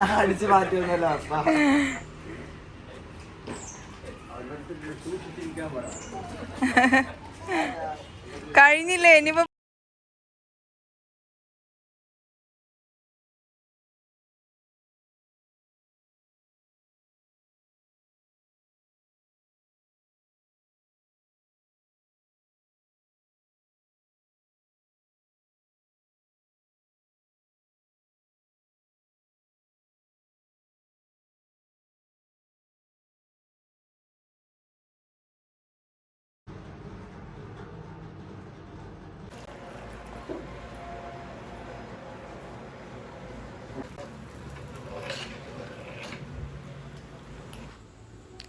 അടിച്ചു മാറ്റുന്നല്ലോ അപ്പ കഴിഞ്ഞില്ലേ ഇനിയിപ്പോ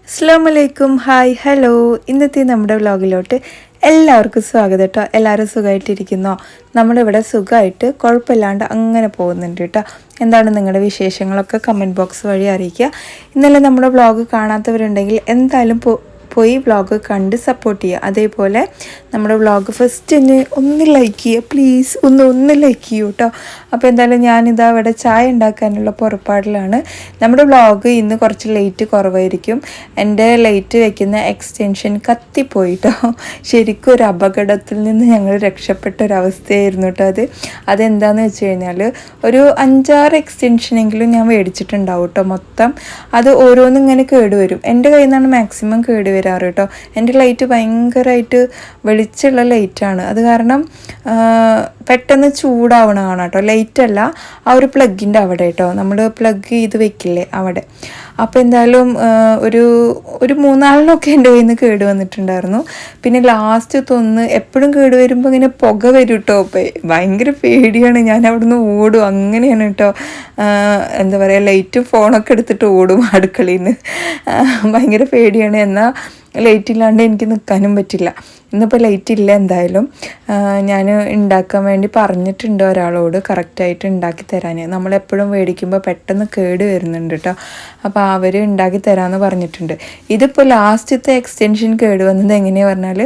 അസ്സലാമലൈക്കും ഹായ് ഹലോ ഇന്നത്തെ നമ്മുടെ വ്ലോഗിലോട്ട് എല്ലാവർക്കും സ്വാഗതം കേട്ടോ. എല്ലാവരും സുഖമായിട്ടിരിക്കുന്നോ? നമ്മളിവിടെ സുഖമായിട്ട് കുഴപ്പമില്ലാണ്ട് അങ്ങനെ പോകുന്നുണ്ട് കേട്ടോ. എന്താണ് നിങ്ങളുടെ വിശേഷങ്ങളൊക്കെ കമൻറ്റ് ബോക്സ് വഴി അറിയിക്കുക. ഇന്നലെ നമ്മുടെ വ്ലോഗ് കാണാത്തവരുണ്ടെങ്കിൽ എന്തായാലും പോയി വ്ളോഗ് കണ്ട് സപ്പോർട്ട് ചെയ്യുക. അതേപോലെ നമ്മുടെ വ്ളോഗ് ഫസ്റ്റ് ഒന്ന് ലൈക്ക് ചെയ്യുക പ്ലീസ്, ഒന്ന് ലൈക്ക് ചെയ്യൂ കേട്ടോ. അപ്പോൾ എന്തായാലും ഞാനിതാ ഇവിടെ ചായ ഉണ്ടാക്കാനുള്ള പുറപ്പാടിലാണ്. നമ്മുടെ വ്ളോഗ് ഇന്ന് കുറച്ച് ലേറ്റ് കുറവായിരിക്കും. എൻ്റെ ലൈറ്റ് വയ്ക്കുന്ന എക്സ്റ്റൻഷൻ കത്തിപ്പോയിട്ടോ. ശരിക്കും ഒരു അപകടത്തിൽ നിന്ന് ഞങ്ങൾ രക്ഷപ്പെട്ട ഒരവസ്ഥയായിരുന്നു കേട്ടോ. അതെന്താണെന്ന് വെച്ച് കഴിഞ്ഞാൽ ഒരു 5-6 എക്സ്റ്റൻഷനെങ്കിലും ഞാൻ മേടിച്ചിട്ടുണ്ടാവും കേട്ടോ. മൊത്തം അത് ഓരോന്നും ഇങ്ങനെ കേടുവരും. എൻ്റെ കയ്യിൽ നിന്നാണ് മാക്സിമം കേടുവരാറ് കേട്ടോ. എൻ്റെ ലൈറ്റ് ഭയങ്കരമായിട്ട് വെളിച്ചമുള്ള ലൈറ്റാണ്. അത് കാരണം പെട്ടെന്ന് ചൂടാവണതാണ് കേട്ടോ. ലൈറ്റല്ല, ആ ഒരു പ്ലഗിൻ്റെ അവിടെ കേട്ടോ, നമ്മൾ പ്ലഗ് ചെയ്ത് വെക്കില്ലേ അവിടെ. അപ്പോൾ എന്തായാലും ഒരു 3-4 എൻ്റെ കയ്യിൽ നിന്ന് കേട് വന്നിട്ടുണ്ടായിരുന്നു. പിന്നെ ലാസ്റ്റ് തൊന്ന് എപ്പോഴും കേട് വരുമ്പോൾ ഇങ്ങനെ പുക വരും കേട്ടോ. ഭയങ്കര പേടിയാണ്, ഞാൻ അവിടെ നിന്ന് ഓടും. അങ്ങനെയാണ് കേട്ടോ. എന്താ പറയുക, ലൈറ്റും ഫോണൊക്കെ എടുത്തിട്ട് ഓടും അടുക്കളയിൽ നിന്ന്. ഭയങ്കര പേടിയാണ്. എന്നാൽ ലൈറ്റ് ഇല്ലാണ്ട് എനിക്ക് നിൽക്കാനും പറ്റില്ല. ഇന്നിപ്പോൾ ലൈറ്റ് ഇല്ല. എന്തായാലും ഞാൻ ഉണ്ടാക്കാൻ വേണ്ടി പറഞ്ഞിട്ടുണ്ട് ഒരാളോട് കറക്റ്റായിട്ട് ഉണ്ടാക്കി തരാൻ. നമ്മളെപ്പോഴും മേടിക്കുമ്പോൾ പെട്ടെന്ന് കേട് വരുന്നുണ്ട് കേട്ടോ. അപ്പോൾ അവർ ഉണ്ടാക്കി തരാമെന്ന് പറഞ്ഞിട്ടുണ്ട്. ഇതിപ്പോൾ ലാസ്റ്റത്തെ എക്സ്റ്റൻഷൻ കേട് വന്നത് എങ്ങനെയാണെന്ന് പറഞ്ഞാൽ,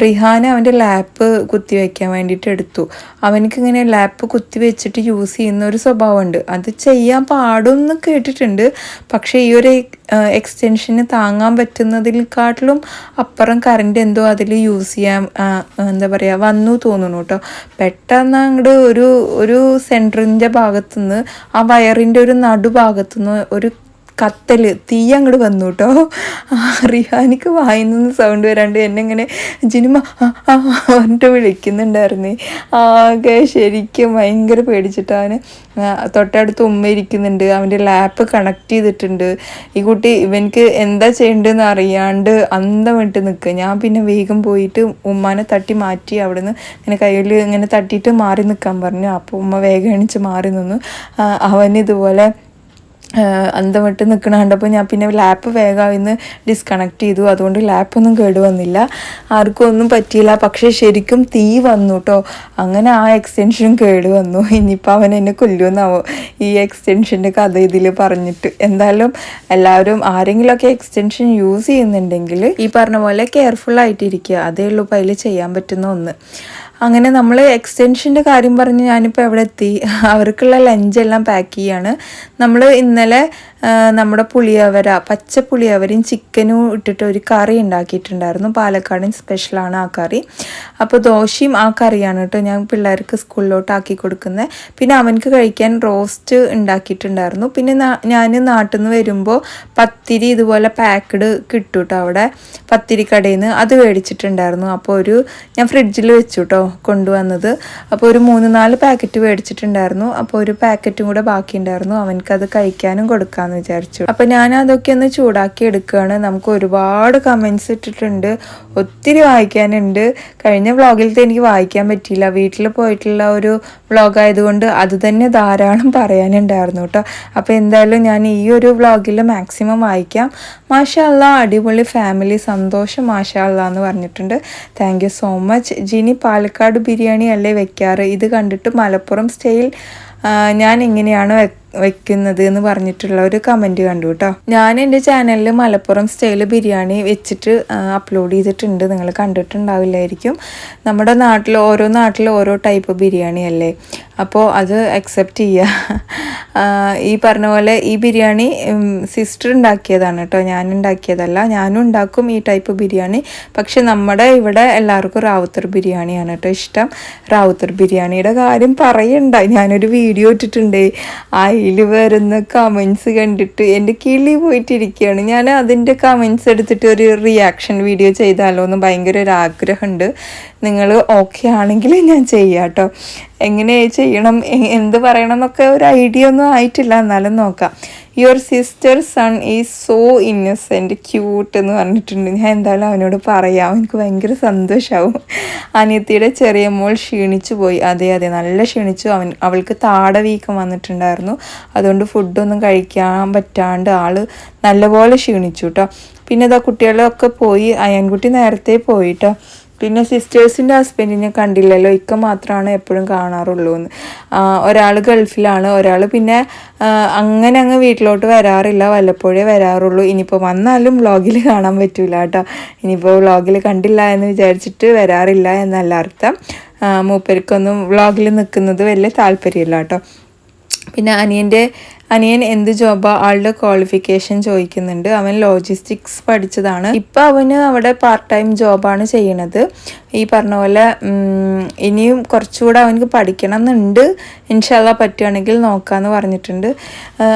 റിഹാന അവൻ്റെ ലാപ്പ് കുത്തി വയ്ക്കാൻ വേണ്ടിയിട്ട് എടുത്തു. അവനക്കിങ്ങനെ ലാപ്പ് കുത്തി വെച്ചിട്ട് യൂസ് ചെയ്യുന്ന ഒരു സ്വഭാവമുണ്ട്. അത് ചെയ്യാൻ പാടുമെന്ന് കേട്ടിട്ടുണ്ട്. പക്ഷേ ഈ ഒരു എക്സ്റ്റൻഷന് താങ്ങാൻ പറ്റുന്നതിൽക്കാട്ടിലും അപ്പുറം കറണ്ട് എന്തോ അതിൽ യൂസ് ചെയ്യാൻ എന്താ പറയുക വന്നു തോന്നുന്നു കേട്ടോ. പെട്ടെന്ന് അങ്ങോട്ട് ഒരു സെൻറ്ററിൻ്റെ ഭാഗത്തുനിന്ന് ആ വയറിൻ്റെ ഒരു നടുഭാഗത്തുനിന്ന് ഒരു തീ അങ്ങോട്ട് വന്നു കേട്ടോ. റിഹാനിക്ക് വായിന്ന് സൗണ്ട് വരാണ്ട് എന്നെ ഇങ്ങനെ ജിനിമ പറഞ്ഞിട്ട് വിളിക്കുന്നുണ്ടായിരുന്നേ. ആകെ ശരിക്കും ഭയങ്കര പേടിച്ചിട്ടാണ്. തൊട്ടടുത്ത് ഉമ്മ ഇരിക്കുന്നുണ്ട്, അവൻ്റെ ലാപ്പ് കണക്ട് ചെയ്തിട്ടുണ്ട്. ഈ കുട്ടി ഇവനക്ക് എന്താ ചെയ്യേണ്ടതെന്ന് അറിയാണ്ട് അന്തം വിട്ട് നിൽക്കുക. ഞാൻ പിന്നെ വേഗം പോയിട്ട് ഉമ്മാനെ തട്ടി മാറ്റി അവിടുന്ന് ഇങ്ങനെ കയ്യിൽ ഇങ്ങനെ തട്ടിയിട്ട് മാറി നിൽക്കാൻ പറഞ്ഞു. അപ്പോൾ ഉമ്മ വേഗം എണിച്ച് മാറി നിന്നു. അവനിതുപോലെ അന്തം വിട്ട് നിൽക്കണ കണ്ടപ്പോൾ ഞാൻ പിന്നെ ലാപ്പ് വേഗം ഇന്ന് ഡിസ്കണക്ട് ചെയ്തു. അതുകൊണ്ട് ലാപ്പൊന്നും കേടുവന്നില്ല, ആർക്കും ഒന്നും പറ്റിയില്ല. പക്ഷേ ശരിക്കും തീ വന്നു കേട്ടോ. അങ്ങനെ ആ എക്സ്റ്റൻഷനും കേടുവന്നു. ഇനിയിപ്പോൾ അവൻ എന്നെ കൊല്ലുമെന്നാവോ ഈ എക്സ്റ്റൻഷൻ്റെ കഥ ഇതിൽ പറഞ്ഞിട്ട്. എന്തായാലും എല്ലാവരും ആരെങ്കിലുമൊക്കെ എക്സ്റ്റൻഷൻ യൂസ് ചെയ്യുന്നുണ്ടെങ്കിൽ ഈ പറഞ്ഞ പോലെ കെയർഫുള്ളായിട്ടിരിക്കുക. അതേ ഉള്ളൂ ഇപ്പോൾ അതിൽ ചെയ്യാൻ പറ്റുന്ന ഒന്ന്. അങ്ങനെ നമ്മൾ എക്സ്റ്റൻഷൻ്റെ കാര്യം പറഞ്ഞ് ഞാനിപ്പോൾ എവിടെ എത്തി, അവർക്കുള്ള ലഞ്ചെല്ലാം പാക്ക് ചെയ്യാണ്. നമ്മൾ ഇന്നലെ നമ്മുടെ പച്ച പുളിയവരയും ചിക്കനും ഇട്ടിട്ട് ഒരു കറി ഉണ്ടാക്കിയിട്ടുണ്ടായിരുന്നു. പാലക്കാടൻ സ്പെഷ്യലാണ് ആ കറി. അപ്പോൾ ദോശയും ആ കറിയാണ് കേട്ടോ ഞാൻ പിള്ളേർക്ക് സ്കൂളിലോട്ട് ആക്കി കൊടുക്കുന്നത്. പിന്നെ അവനക്ക് കഴിക്കാൻ റോസ്റ്റ് ഉണ്ടാക്കിയിട്ടുണ്ടായിരുന്നു. പിന്നെ ഞാൻ നാട്ടിൽ നിന്ന് വരുമ്പോൾ പത്തിരി ഇതുപോലെ പാക്കഡ് കിട്ടും കേട്ടോ അവിടെ പത്തിരി കടയിൽ നിന്ന്. അത് മേടിച്ചിട്ടുണ്ടായിരുന്നു. അപ്പോൾ ഞാൻ ഫ്രിഡ്ജിൽ വെച്ചു കേട്ടോ കൊണ്ടുവന്നത്. അപ്പോൾ ഒരു 3-4 പാക്കറ്റ് മേടിച്ചിട്ടുണ്ടായിരുന്നു. അപ്പോൾ ഒരു പാക്കറ്റും കൂടെ ബാക്കിയുണ്ടായിരുന്നു. അവനക്കത് കഴിക്കാനും കൊടുക്കാമെന്ന് വിചാരിച്ചു. അപ്പം ഞാൻ അതൊക്കെ ഒന്ന് ചൂടാക്കി എടുക്കുകയാണ്. നമുക്ക് ഒരുപാട് കമൻസ് ഇട്ടിട്ടുണ്ട്, ഒത്തിരി വായിക്കാനുണ്ട്. കഴിഞ്ഞ വ്ളോഗിലത്തെ എനിക്ക് വായിക്കാൻ പറ്റിയില്ല, വീട്ടിൽ പോയിട്ടുള്ള ഒരു വ്ളോഗായതുകൊണ്ട് അത് തന്നെ ധാരാളം പറയാനുണ്ടായിരുന്നു കേട്ടോ. അപ്പോൾ എന്തായാലും ഞാൻ ഈ ഒരു വ്ളോഗിൽ മാക്സിമം വായിക്കാം. മാഷാ അല്ലാ, അടിപൊളി ഫാമിലി, സന്തോഷം, മാഷാ അല്ലാ എന്ന് പറഞ്ഞിട്ടുണ്ട്. Thank you so much. Jini Palakkad biryani അല്ലേ വെക്കാറ്? ഇത് കണ്ടിട്ട് മലപ്പുറം സ്റ്റൈൽ ഞാൻ ഇങ്ങനെയാണ് വെക്കുന്നത് എന്ന് പറഞ്ഞിട്ടുള്ള ഒരു കമൻറ്റ് കണ്ടു കേട്ടോ. ഞാൻ എൻ്റെ ചാനലിൽ മലപ്പുറം സ്റ്റൈൽ ബിരിയാണി വെച്ചിട്ട് അപ്ലോഡ് ചെയ്തിട്ടുണ്ട്, നിങ്ങൾ കണ്ടിട്ടുണ്ടാവില്ലായിരിക്കും. നമ്മുടെ നാട്ടിൽ ഓരോ ടൈപ്പ് ബിരിയാണി അല്ലേ, അപ്പോൾ അത് അക്സെപ്റ്റ് ചെയ്യുക. ഈ പറഞ്ഞ പോലെ ഈ ബിരിയാണി സിസ്റ്റർ ഉണ്ടാക്കിയതാണ് കേട്ടോ, ഞാൻ ഉണ്ടാക്കിയതല്ല. ഞാനും ഉണ്ടാക്കും ഈ ടൈപ്പ് ബിരിയാണി, പക്ഷെ നമ്മുടെ ഇവിടെ എല്ലാവർക്കും റാവുത്തർ ബിരിയാണിയാണ് കേട്ടോ ഇഷ്ടം. റാവുത്തർ ബിരിയാണിയുടെ കാര്യം പറയണ്ട, ഞാനൊരു വീഡിയോ ഇട്ടിട്ടുണ്ട്, അതിൽ വരുന്ന കമൻസ് കണ്ടിട്ട് എൻ്റെ കിളി പോയിട്ടിരിക്കുകയാണ്. ഞാൻ അതിൻ്റെ കമൻസ് എടുത്തിട്ട് ഒരു റിയാക്ഷൻ വീഡിയോ ചെയ്താലോ എന്ന് ഭയങ്കര ഒരു ആഗ്രഹമുണ്ട്. നിങ്ങൾ ഓക്കെ ആണെങ്കിൽ ഞാൻ ചെയ്യാം കേട്ടോ. എങ്ങനെ ചെയ്യണം, എന്ത് പറയണം എന്നൊക്കെ ഒരു ഐഡിയ ഒന്നും ആയിട്ടില്ല, എന്നാലും നോക്കാം. Your sister son is so innocent cute എന്ന് പറഞ്ഞിട്ടുണ്ട്. ഞാൻ എന്തായാലും അവനോട് പറയാം, എനിക്ക് ഭയങ്കര സന്തോഷമാവും. അനിയത്തിയുടെ ചെറിയ മോൾ ക്ഷീണിച്ചു പോയി. അതെ നല്ല ക്ഷീണിച്ചു. അവൾക്ക് താട വീക്കം വന്നിട്ടുണ്ടായിരുന്നു, അതുകൊണ്ട് ഫുഡൊന്നും കഴിക്കാൻ പറ്റാണ്ട് ആൾ നല്ലപോലെ ക്ഷീണിച്ചു കേട്ടോ. പിന്നെ ഇതാ കുട്ടികളൊക്കെ പോയി, അയൻകുട്ടി നേരത്തെ പോയിട്ടോ. പിന്നെ സിസ്റ്റേഴ്സിൻ്റെ ഹസ്ബൻഡിനെ കണ്ടില്ലല്ലോ, ഇക്ക മാത്രമാണ് എപ്പോഴും കാണാറുള്ളൂ എന്ന്. ഒരാൾ ഗൾഫിലാണ്, ഒരാൾ പിന്നെ അങ്ങനെ അങ്ങ് വീട്ടിലോട്ട് വരാറില്ല, വല്ലപ്പോഴേ വരാറുള്ളൂ. ഇനിയിപ്പോൾ വന്നാലും വ്ളോഗിൽ കാണാൻ പറ്റൂല കേട്ടോ. ഇനിയിപ്പോൾ വ്ളോഗിൽ കണ്ടില്ല എന്ന് വിചാരിച്ചിട്ട് വരാറില്ല എന്നല്ല അർത്ഥം. മൂപ്പർക്കൊന്നും വ്ളോഗിൽ നിൽക്കുന്നത് വലിയ താല്പര്യമില്ല കേട്ടോ. പിന്നെ അനിയൻ എന്ത് ജോബാ, ആളുടെ ക്വാളിഫിക്കേഷൻ ചോദിക്കുന്നുണ്ട്. അവൻ ലോജിസ്റ്റിക്സ് പഠിച്ചതാണ്. ഇപ്പം അവന് അവിടെ പാർട്ട് ടൈം ജോബാണ് ചെയ്യണത്. ഈ പറഞ്ഞ പോലെ ഇനിയും കുറച്ചുകൂടെ അവനക്ക് പഠിക്കണം എന്നുണ്ട്. ഇൻഷാല്ലാ പറ്റുകയാണെങ്കിൽ നോക്കാമെന്ന് പറഞ്ഞിട്ടുണ്ട്.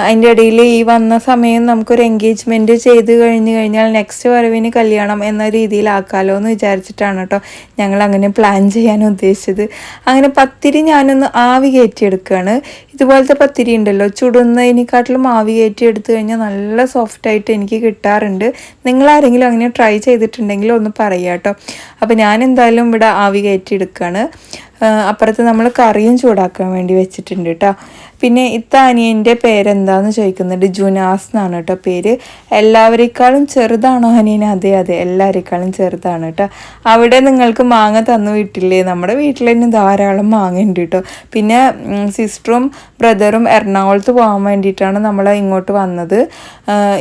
അതിൻ്റെ ഇടയിൽ ഈ വന്ന സമയം നമുക്കൊരു എൻഗേജ്മെൻറ്റ് ചെയ്ത് കഴിഞ്ഞാൽ നെക്സ്റ്റ് വരവിന് കല്യാണം എന്ന രീതിയിലാക്കാമല്ലോ എന്ന് വിചാരിച്ചിട്ടാണ് കേട്ടോ ഞങ്ങൾ അങ്ങനെ പ്ലാൻ ചെയ്യാൻ ഉദ്ദേശിച്ചത്. അങ്ങനെ പത്തിരി ഞാനൊന്ന് ആവി കയറ്റിയെടുക്കുകയാണ്. ഇതുപോലത്തെ പത്തിരി ഉണ്ടല്ലോ, ചുടുന്നതിനെക്കാട്ടിലും ആവി കയറ്റി എടുത്തു കഴിഞ്ഞാൽ നല്ല സോഫ്റ്റായിട്ട് എനിക്ക് കിട്ടാറുണ്ട്. നിങ്ങളാരെങ്കിലും അങ്ങനെ ട്രൈ ചെയ്തിട്ടുണ്ടെങ്കിൽ ഒന്ന് പറയുക കേട്ടോ. അപ്പോൾ ഞാൻ എന്തായാലും ഇവിടെ ആവി കയറ്റി എടുക്കുകയാണ്. അപ്പുറത്ത് നമ്മൾ കറിയും ചൂടാക്കാൻ വേണ്ടി വെച്ചിട്ടുണ്ട് കേട്ടോ. പിന്നെ അനിയൻ്റെ പേരെന്താന്ന് ചോദിക്കുന്നുണ്ട്. ജുനാസ് എന്നാണ് കേട്ടോ പേര്. എല്ലാവരേക്കാളും ചെറുതാണോ അനിയൻ? അതെ എല്ലാവരേക്കാളും ചെറുതാണ് കേട്ടോ. അവിടെ നിങ്ങൾക്ക് മാങ്ങ തന്നു വിട്ടില്ലേ? നമ്മുടെ വീട്ടിൽ തന്നെ ധാരാളം മാങ്ങ ഉണ്ട് കേട്ടോ. പിന്നെ സിസ്റ്ററും ബ്രദറും എറണാകുളത്ത് പോകാൻ വേണ്ടിയിട്ടാണ് നമ്മൾ ഇങ്ങോട്ട് വന്നത്.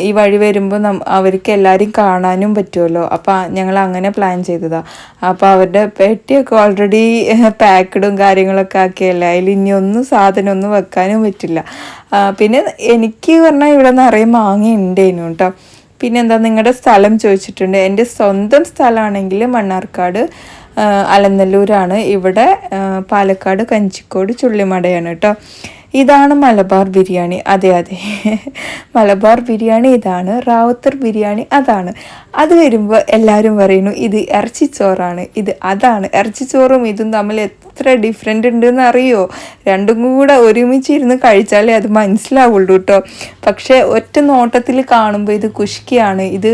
ഈ വഴി വരുമ്പോൾ അവർക്ക് എല്ലാവരും കാണാനും പറ്റുമല്ലോ, അപ്പോൾ ഞങ്ങൾ അങ്ങനെ പ്ലാൻ ചെയ്തതാണ്. അപ്പോൾ അവരുടെ പെട്ടിയൊക്കെ ഓൾറെഡി പാക്കഡും കാര്യങ്ങളൊക്കെ ആക്കിയല്ലേ, അതിൽ ഇനി സാധനമൊന്നും വെക്കാനും പറ്റില്ല. പിന്നെ എനിക്ക് പറഞ്ഞാൽ ഇവിടെ നിറയെ മാങ്ങ ഉണ്ടേനു കേട്ടോ. പിന്നെ എന്താ നിങ്ങളുടെ സ്ഥലം ചോദിച്ചിട്ടുണ്ട്. എൻ്റെ സ്വന്തം സ്ഥലമാണെങ്കിൽ മണ്ണാർക്കാട് അലനല്ലൂരാണ്. ഇവിടെ പാലക്കാട് കഞ്ചിക്കോട് ചുള്ളിമടയാണ് കേട്ടോ. ഇതാണ് മലബാർ ബിരിയാണി. അതെ മലബാർ ബിരിയാണി ഇതാണ്, റാവുത്തർ ബിരിയാണി അതാണ്. അത് വരുമ്പോൾ എല്ലാവരും പറയുന്നു ഇത് ഇറച്ചിച്ചോറാണ്, ഇത് അതാണ്. ഇറച്ചിച്ചോറും ഇതും തമ്മിൽ എത്ര ഡിഫറെൻ്റ് ഉണ്ടെന്ന് അറിയോ? രണ്ടും കൂടെ ഒരുമിച്ചിരുന്ന് കഴിച്ചാലേ അത് മനസ്സിലാവുള്ളൂ കേട്ടോ. പക്ഷേ ഒറ്റ നോട്ടത്തിൽ കാണുമ്പോൾ ഇത് കുഷ്കിയാണ്, ഇത്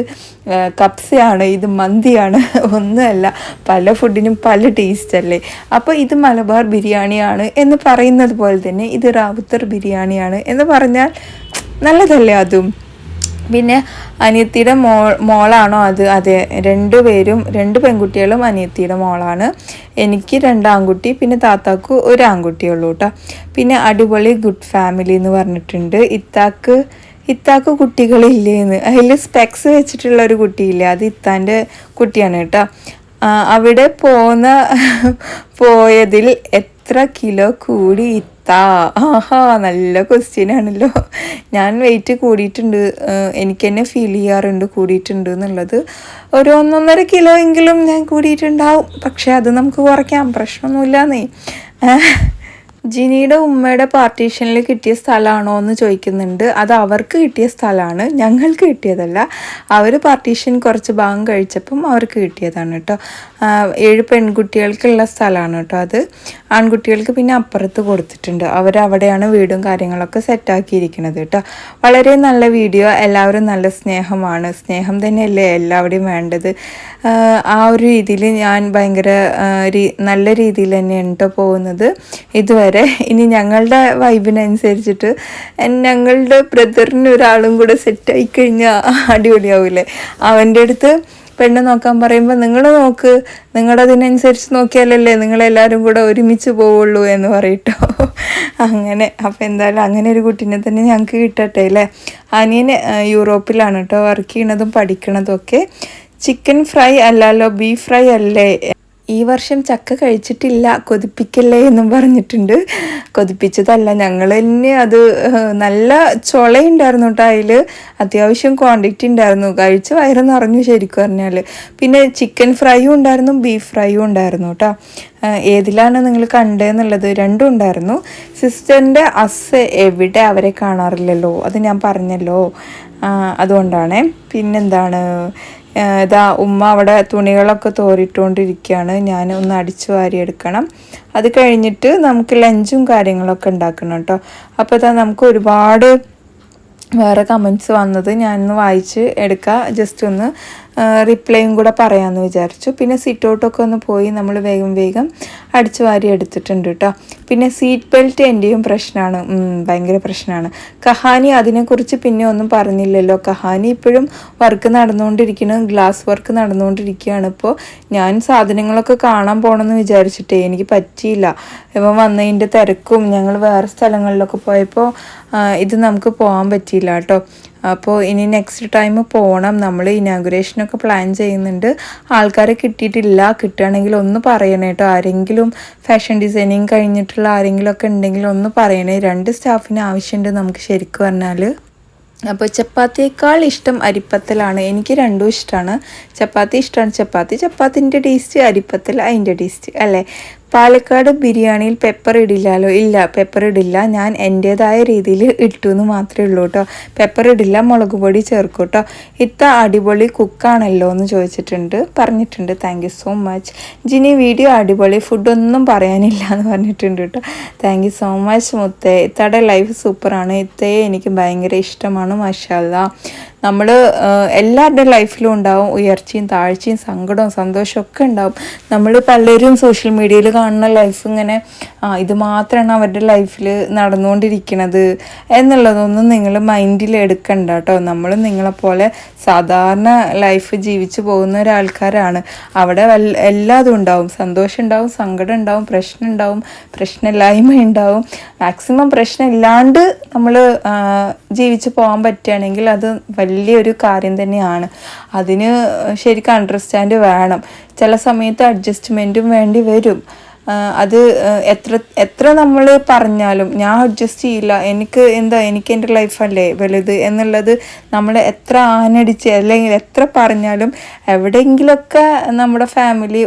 കപ്സയാണ്, ഇത് മന്തിയാണ്, ഒന്നുമല്ല. പല ഫുഡിനും പല ടേസ്റ്റ് അല്ലേ. അപ്പോൾ ഇത് മലബാർ ബിരിയാണിയാണ് എന്ന് പറയുന്നത് പോലെ തന്നെ ഇത് റാവുത്തർ ബിരിയാണിയാണ് എന്ന് പറഞ്ഞാൽ നല്ലതല്ലേ അതും. പിന്നെ അനിയത്തിയുടെ മോളാണോ അത്? അതെ, രണ്ട് പെൺകുട്ടികളും അനിയത്തിയുടെ മോളാണ്. എനിക്ക് 2 ആൺകുട്ടി, പിന്നെ താത്താക്ക് 1 ആൺകുട്ടിയുള്ളൂ കേട്ടോ. പിന്നെ അടിപൊളി ഗുഡ് ഫാമിലി എന്ന് പറഞ്ഞിട്ടുണ്ട്. ഇത്താക്ക് കുട്ടികളില്ലേന്ന്, അതിൽ സ്പെക്സ് വെച്ചിട്ടുള്ള ഒരു കുട്ടിയില്ലേ, അത് ഇത്താൻ്റെ കുട്ടിയാണ് കേട്ടോ. അവിടെ പോയതിൽ എത്ര കിലോ കൂടി ഇത്താ? നല്ല ക്വസ്റ്റ്യൻ ആണല്ലോ. ഞാൻ വെയിറ്റ് കൂടിയിട്ടുണ്ട്, എനിക്ക് തന്നെ ഫീൽ ചെയ്യാറുണ്ട് കൂടിയിട്ടുണ്ട് എന്നുള്ളത്. ഒരു 1.5 കിലോ എങ്കിലും ഞാൻ കൂടിയിട്ടുണ്ടാവും. പക്ഷെ അത് നമുക്ക് കുറയ്ക്കാം, പ്രശ്നമൊന്നുമില്ലാന്നേ. ജിനിയുടെ ഉമ്മയുടെ പാർട്ടീഷനിൽ കിട്ടിയ സ്ഥലമാണോ എന്ന് ചോദിക്കുന്നുണ്ട്. അത് അവർക്ക് കിട്ടിയ സ്ഥലമാണ്, ഞങ്ങൾക്ക് കിട്ടിയതല്ല. അവർ പാർട്ടീഷൻ കുറച്ച് ഭാഗം കഴിച്ചപ്പം അവർക്ക് കിട്ടിയതാണ് കേട്ടോ. 7 പെൺകുട്ടികൾക്കുള്ള സ്ഥലമാണ് കേട്ടോ അത്. ആൺകുട്ടികൾക്ക് പിന്നെ അപ്പുറത്ത് കൊടുത്തിട്ടുണ്ട്. അവരവിടെയാണ് വീടും കാര്യങ്ങളൊക്കെ സെറ്റാക്കിയിരിക്കുന്നത് കേട്ടോ. വളരെ നല്ല വീഡിയോ. എല്ലാവരും നല്ല സ്നേഹമാണ്, സ്നേഹം തന്നെയല്ലേ എല്ലാവരുടെയും വേണ്ടത്. ആ ഒരു രീതിയിൽ ഞാൻ ഭയങ്കര നല്ല രീതിയിൽ തന്നെയാണ് കേട്ടോ പോകുന്നത് ഇതുവരെ. ഇനി ഞങ്ങളുടെ വൈബിനനുസരിച്ചിട്ട് ഞങ്ങളുടെ ബ്രദറിന് ഒരാളും കൂടെ സെറ്റായി കഴിഞ്ഞാൽ അടിപൊളിയാവില്ലേ. അവൻ്റെ അടുത്ത് പെണ്ണ് നോക്കാൻ പറയുമ്പോൾ നിങ്ങൾ നോക്ക്, നിങ്ങളതിനനുസരിച്ച് നോക്കിയാലല്ലേ നിങ്ങളെല്ലാവരും കൂടെ ഒരുമിച്ച് പോവുള്ളൂ എന്ന് പറയട്ടോ. അങ്ങനെ അപ്പോൾ എന്തായാലും അങ്ങനെ ഒരു കുട്ടീനെ തന്നെ ഞങ്ങൾക്ക് കിട്ടട്ടെ അല്ലേ. അനിയൻ യൂറോപ്പിലാണ് കേട്ടോ വർക്ക് ചെയ്യണതും പഠിക്കണതും ഒക്കെ. ചിക്കൻ ഫ്രൈ അല്ലല്ലോ, ബീഫ് ഫ്രൈ അല്ലേ. ഈ വർഷം ചക്ക കഴിച്ചിട്ടില്ല, കൊതിപ്പിക്കല്ലേ എന്നും പറഞ്ഞിട്ടുണ്ട്. കൊതിപ്പിച്ചതല്ല, ഞങ്ങൾ തന്നെ അത് നല്ല ചുളയുണ്ടായിരുന്നു കേട്ടോ. അതിൽ അത്യാവശ്യം ക്വാണ്ടിറ്റി ഉണ്ടായിരുന്നു. കഴിച്ച് വയറ് നിറഞ്ഞു ശരിക്കും പറഞ്ഞാൽ. പിന്നെ ചിക്കൻ ഫ്രൈയും ഉണ്ടായിരുന്നു, ബീഫ് ഫ്രൈയും ഉണ്ടായിരുന്നു കേട്ടോ. ഏതിലാണ് നിങ്ങൾ കണ്ടതെന്നുള്ളത് രണ്ടും ഉണ്ടായിരുന്നു. സിസ്റ്ററിൻ്റെ അസ് എവിടെ, അവരെ കാണാറില്ലല്ലോ, അത് ഞാൻ പറഞ്ഞല്ലോ, അതുകൊണ്ടാണ്. പിന്നെന്താണ്, ഇതാ ഉമ്മ അവിടെ തുണികളൊക്കെ തോരിട്ടുകൊണ്ടിരിക്കുകയാണ്. ഞാൻ ഒന്ന് അടിച്ചു വാരിയെടുക്കണം. അത് കഴിഞ്ഞിട്ട് നമുക്ക് ലഞ്ചും കാര്യങ്ങളൊക്കെ ഉണ്ടാക്കണം കേട്ടോ. അപ്പോൾ ഇതാ നമുക്ക് ഒരുപാട് വേറെ കമൻറ്റ്സ് വന്നത് ഞാനൊന്ന് വായിച്ച് എടുക്കുക, ജസ്റ്റ് ഒന്ന് റിപ്ലൈയും കൂടെ പറയാമെന്ന് വിചാരിച്ചു. പിന്നെ സിറ്റൗട്ടൊക്കെ ഒന്ന് പോയി നമ്മൾ വേഗം വേഗം അടിച്ചു വാരി എടുത്തിട്ടുണ്ട് കേട്ടോ. പിന്നെ സീറ്റ് ബെൽറ്റ് എൻ്റെയും പ്രശ്നമാണ്, ഭയങ്കര പ്രശ്നമാണ്. കഹാനി അതിനെക്കുറിച്ച് പിന്നെ ഒന്നും പറഞ്ഞില്ലല്ലോ. കഹാനി ഇപ്പോഴും വർക്ക് നടന്നുകൊണ്ടിരിക്കുന്നു, ഗ്ലാസ് വർക്ക് നടന്നുകൊണ്ടിരിക്കുകയാണ്. ഇപ്പോൾ ഞാൻ സാധനങ്ങളൊക്കെ കാണാൻ പോകണമെന്ന് വിചാരിച്ചിട്ടേ എനിക്ക് പറ്റിയില്ല. ഇപ്പം വന്നതിൻ്റെ തിരക്കും ഞങ്ങൾ വേറെ സ്ഥലങ്ങളിലൊക്കെ പോയപ്പോൾ ഇത് നമുക്ക് പോകാൻ പറ്റിയില്ല കേട്ടോ. അപ്പോൾ ഇനി നെക്സ്റ്റ് ടൈം പോകണം. നമ്മൾ ഇനാഗുറേഷനൊക്കെ പ്ലാൻ ചെയ്യുന്നുണ്ട്. ആൾക്കാരെ കിട്ടിയിട്ടില്ല, കിട്ടുകയാണെങ്കിൽ ഒന്ന് പറയണേ കേട്ടോ. ആരെങ്കിലും ഫാഷൻ ഡിസൈനിങ് കഴിഞ്ഞിട്ടുള്ള ആരെങ്കിലും ഒക്കെ ഉണ്ടെങ്കിൽ ഒന്ന് പറയണേ. 2 സ്റ്റാഫിന് ആവശ്യമുണ്ട് നമുക്ക് ശരിക്കും പറഞ്ഞാൽ. അപ്പോൾ ചപ്പാത്തിയേക്കാൾ ഇഷ്ടം അരിപ്പത്തലാണ്. എനിക്ക് രണ്ടും ഇഷ്ടമാണ്. ചപ്പാത്തി ഇഷ്ടമാണ്, ചപ്പാത്തിൻ്റെ ടേസ്റ്റ്, അരിപ്പത്തൽ അതിൻ്റെ ടേസ്റ്റ് അല്ലേ. പാലക്കാട് ബിരിയാണിയിൽ പെപ്പർ ഇടില്ലല്ലോ. ഇല്ല, പെപ്പർ ഇടില്ല. ഞാൻ എൻ്റേതായ രീതിയിൽ ഇട്ടു എന്ന് മാത്രമേ ഉള്ളൂ കേട്ടോ. പെപ്പർ ഇടില്ല, മുളക് പൊടി ചേർക്കും കേട്ടോ. ഇത്ത അടിപൊളി കുക്കാണല്ലോ എന്ന് പറഞ്ഞിട്ടുണ്ട്. Thank you so much. Jini video അടിപൊളി, ഫുഡൊന്നും പറയാനില്ല എന്ന് പറഞ്ഞിട്ടുണ്ട് കേട്ടോ. താങ്ക് യു സോ മച്ച് മുത്തേ. ഇത്തയുടെ ലൈഫ് സൂപ്പറാണ്. ഇത്തയെ എനിക്ക് ഭയങ്കര ഇഷ്ടമാണ്. മാഷാല്ലാ. നമ്മൾ എല്ലാവരുടെ ലൈഫിലും ഉണ്ടാവും ഉയർച്ചയും താഴ്ചയും സങ്കടവും സന്തോഷവും ഒക്കെ ഉണ്ടാവും. നമ്മൾ പലരും സോഷ്യൽ മീഡിയയിൽ കാണുന്ന ലൈഫ് ഇങ്ങനെ ഇത് മാത്രമാണ് അവരുടെ ലൈഫിൽ നടന്നുകൊണ്ടിരിക്കുന്നത് എന്നുള്ളതൊന്നും നിങ്ങൾ മൈൻഡിൽ എടുക്കണ്ട കേട്ടോ. നമ്മൾ നിങ്ങളെപ്പോലെ സാധാരണ ലൈഫ് ജീവിച്ചു പോകുന്ന ഒരാൾക്കാരാണ്. അവിടെ എല്ലാതും ഉണ്ടാവും, സന്തോഷം ഉണ്ടാവും, സങ്കടം ഉണ്ടാവും, പ്രശ്നം ഉണ്ടാവും, പ്രശ്നമില്ലായ്മ ഉണ്ടാവും. മാക്സിമം പ്രശ്നമില്ലാണ്ട് നമ്മൾ ജീവിച്ചു പോകാൻ പറ്റുകയാണെങ്കിൽ അത് വലിയൊരു കാര്യം തന്നെയാണ്. അതിന് ശരിക്കും അണ്ടർസ്റ്റാൻഡ് വേണം. ചില സമയത്ത് അഡ്ജസ്റ്റ്മെൻറ്റും വേണ്ടി വരും. അത് എത്ര നമ്മൾ പറഞ്ഞാലും ഞാൻ അഡ്ജസ്റ്റ് ചെയ്യില്ല, എനിക്ക് എൻ്റെ ലൈഫല്ലേ വലുത് എന്നുള്ളത് നമ്മൾ എത്ര ആനടിച്ച് അല്ലെങ്കിൽ എത്ര പറഞ്ഞാലും എവിടെയെങ്കിലുമൊക്കെ നമ്മുടെ ഫാമിലി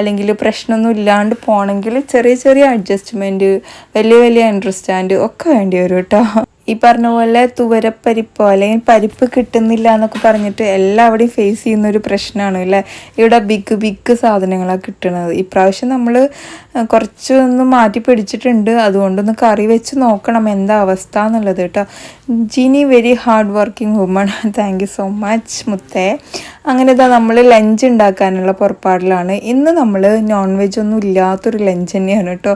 അല്ലെങ്കിൽ പ്രശ്നമൊന്നും ഇല്ലാണ്ട് പോകണമെങ്കിൽ ചെറിയ അഡ്ജസ്റ്റ്മെൻറ്റ്, വലിയ അണ്ടർസ്റ്റാൻഡ് ഒക്കെ വേണ്ടി വരും കേട്ടോ. ഈ പറഞ്ഞ പോലെ തുവരപ്പരിപ്പോ അല്ലെങ്കിൽ പരിപ്പ് കിട്ടുന്നില്ല എന്നൊക്കെ പറഞ്ഞിട്ട് എല്ലാവിടെയും ഫേസ് ചെയ്യുന്നൊരു പ്രശ്നമാണ് അല്ലേ. ഇവിടെ ബിഗ് സാധനങ്ങളാണ് കിട്ടുന്നത്. ഇപ്രാവശ്യം നമ്മൾ കുറച്ചൊന്ന് മാറ്റി പിടിച്ചിട്ടുണ്ട്. അതുകൊണ്ടൊന്ന് കറി വെച്ച് നോക്കണം എന്താ അവസ്ഥ എന്നുള്ളത് കേട്ടോ. Jini very hard working woman. Thank you so much മുത്തേ. അങ്ങനെ ഇതാ നമ്മൾ ലഞ്ച് ഉണ്ടാക്കാനുള്ള പുറപ്പാടിലാണ്. ഇന്ന് നമ്മൾ നോൺ വെജ് ഒന്നും ഇല്ലാത്തൊരു ലഞ്ച് തന്നെയാണ് കേട്ടോ